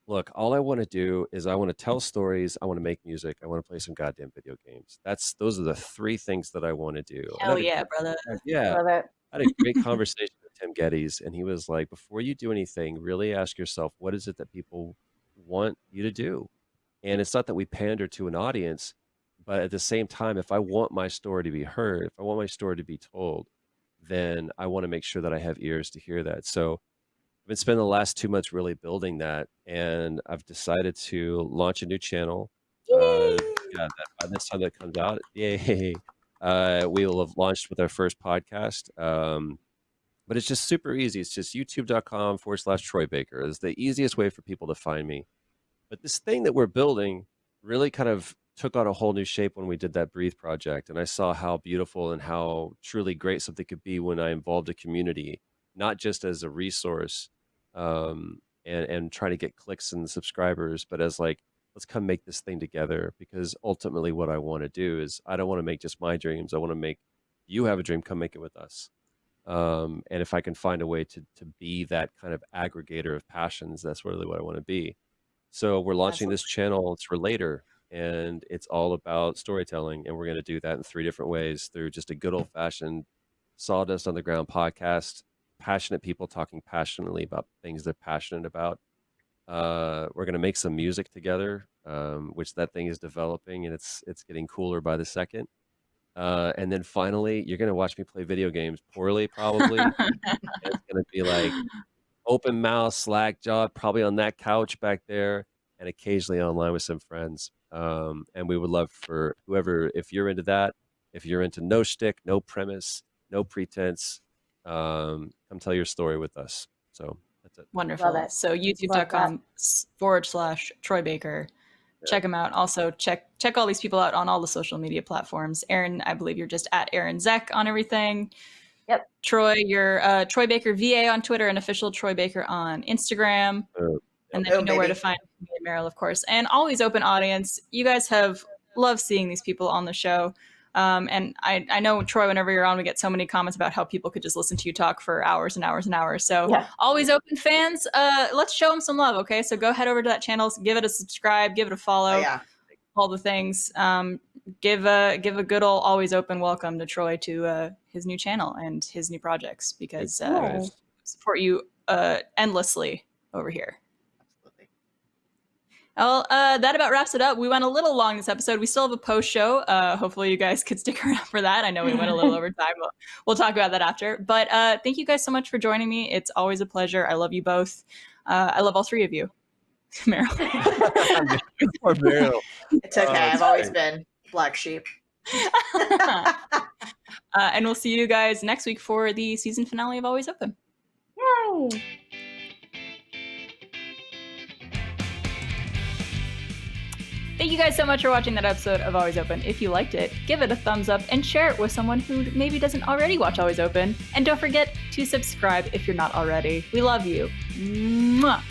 look, all I want to do is I want to tell stories. I want to make music. I want to play some goddamn video games. Those are the three things that I want to do. Hell yeah, brother. Yeah. Love it. I had a great conversation with Tim Geddes, and he was like, before you do anything, really ask yourself, what is it that people want you to do? And it's not that we pander to an audience, but at the same time, if I want my story to be heard, if I want my story to be told, then I want to make sure that I have ears to hear that. So I've been spending the last 2 months really building that, and I've decided to launch a new channel. That by this time that comes out, yay! We will have launched with our first podcast. But it's just super easy. It's just youtube.com/Troy Baker is the easiest way for people to find me. But this thing that we're building really kind of took on a whole new shape when we did that Breathe project. And I saw how beautiful and how truly great something could be when I involved a community, not just as a resource, and trying to get clicks and subscribers, but as like, let's come make this thing together. Because ultimately what I want to do is I don't want to make just my dreams. I want to make you have a dream, come make it with us. And if I can find a way to be that kind of aggregator of passions, that's really what I want to be. So we're launching this channel. It's Relator, and it's all about storytelling. And we're going to do that in 3 different ways, through just a good old fashioned sawdust on the ground podcast, passionate people talking passionately about things they're passionate about. We're going to make some music together, which that thing is developing, and it's getting cooler by the second. And then finally, you're going to watch me play video games poorly, probably. It's going to be like open mouth, slack jawed, probably on that couch back there, and occasionally online with some friends. And we would love for whoever, if you're into that, if you're into no shtick, no premise, no pretense, come tell your story with us. So that's it. Wonderful. So youtube.com/Troy Baker. Check them out. Also, check all these people out on all the social media platforms. Arryn, I believe you're just at Arryn Zech on everything. Yep. Troy, you're Troy Baker VA on Twitter and official Troy Baker on Instagram. And then you know where to find me and Mariel, of course. And always open audience. You guys have loved seeing these people on the show. And I know, Troy, whenever you're on, we get so many comments about how people could just listen to you talk for hours and hours and hours. So always open fans. Let's show them some love, okay? So go head over to that channel, give it a subscribe, give it a follow, all the things. Give a good old always open welcome to Troy to his new channel and his new projects, because we support you endlessly over here. Well, that about wraps it up. We went a little long this episode. We still have a post show. Hopefully you guys could stick around for that. I know we went a little over time. We'll talk about that after. But thank you guys so much for joining me. It's always a pleasure. I love you both. I love all 3 of you. Mariel. It's okay. I've always been black sheep. And we'll see you guys next week for the season finale of Always Open. Yay! Thank you guys so much for watching that episode of Always Open. If you liked it, give it a thumbs up and share it with someone who maybe doesn't already watch Always Open. And don't forget to subscribe if you're not already. We love you. Mwah!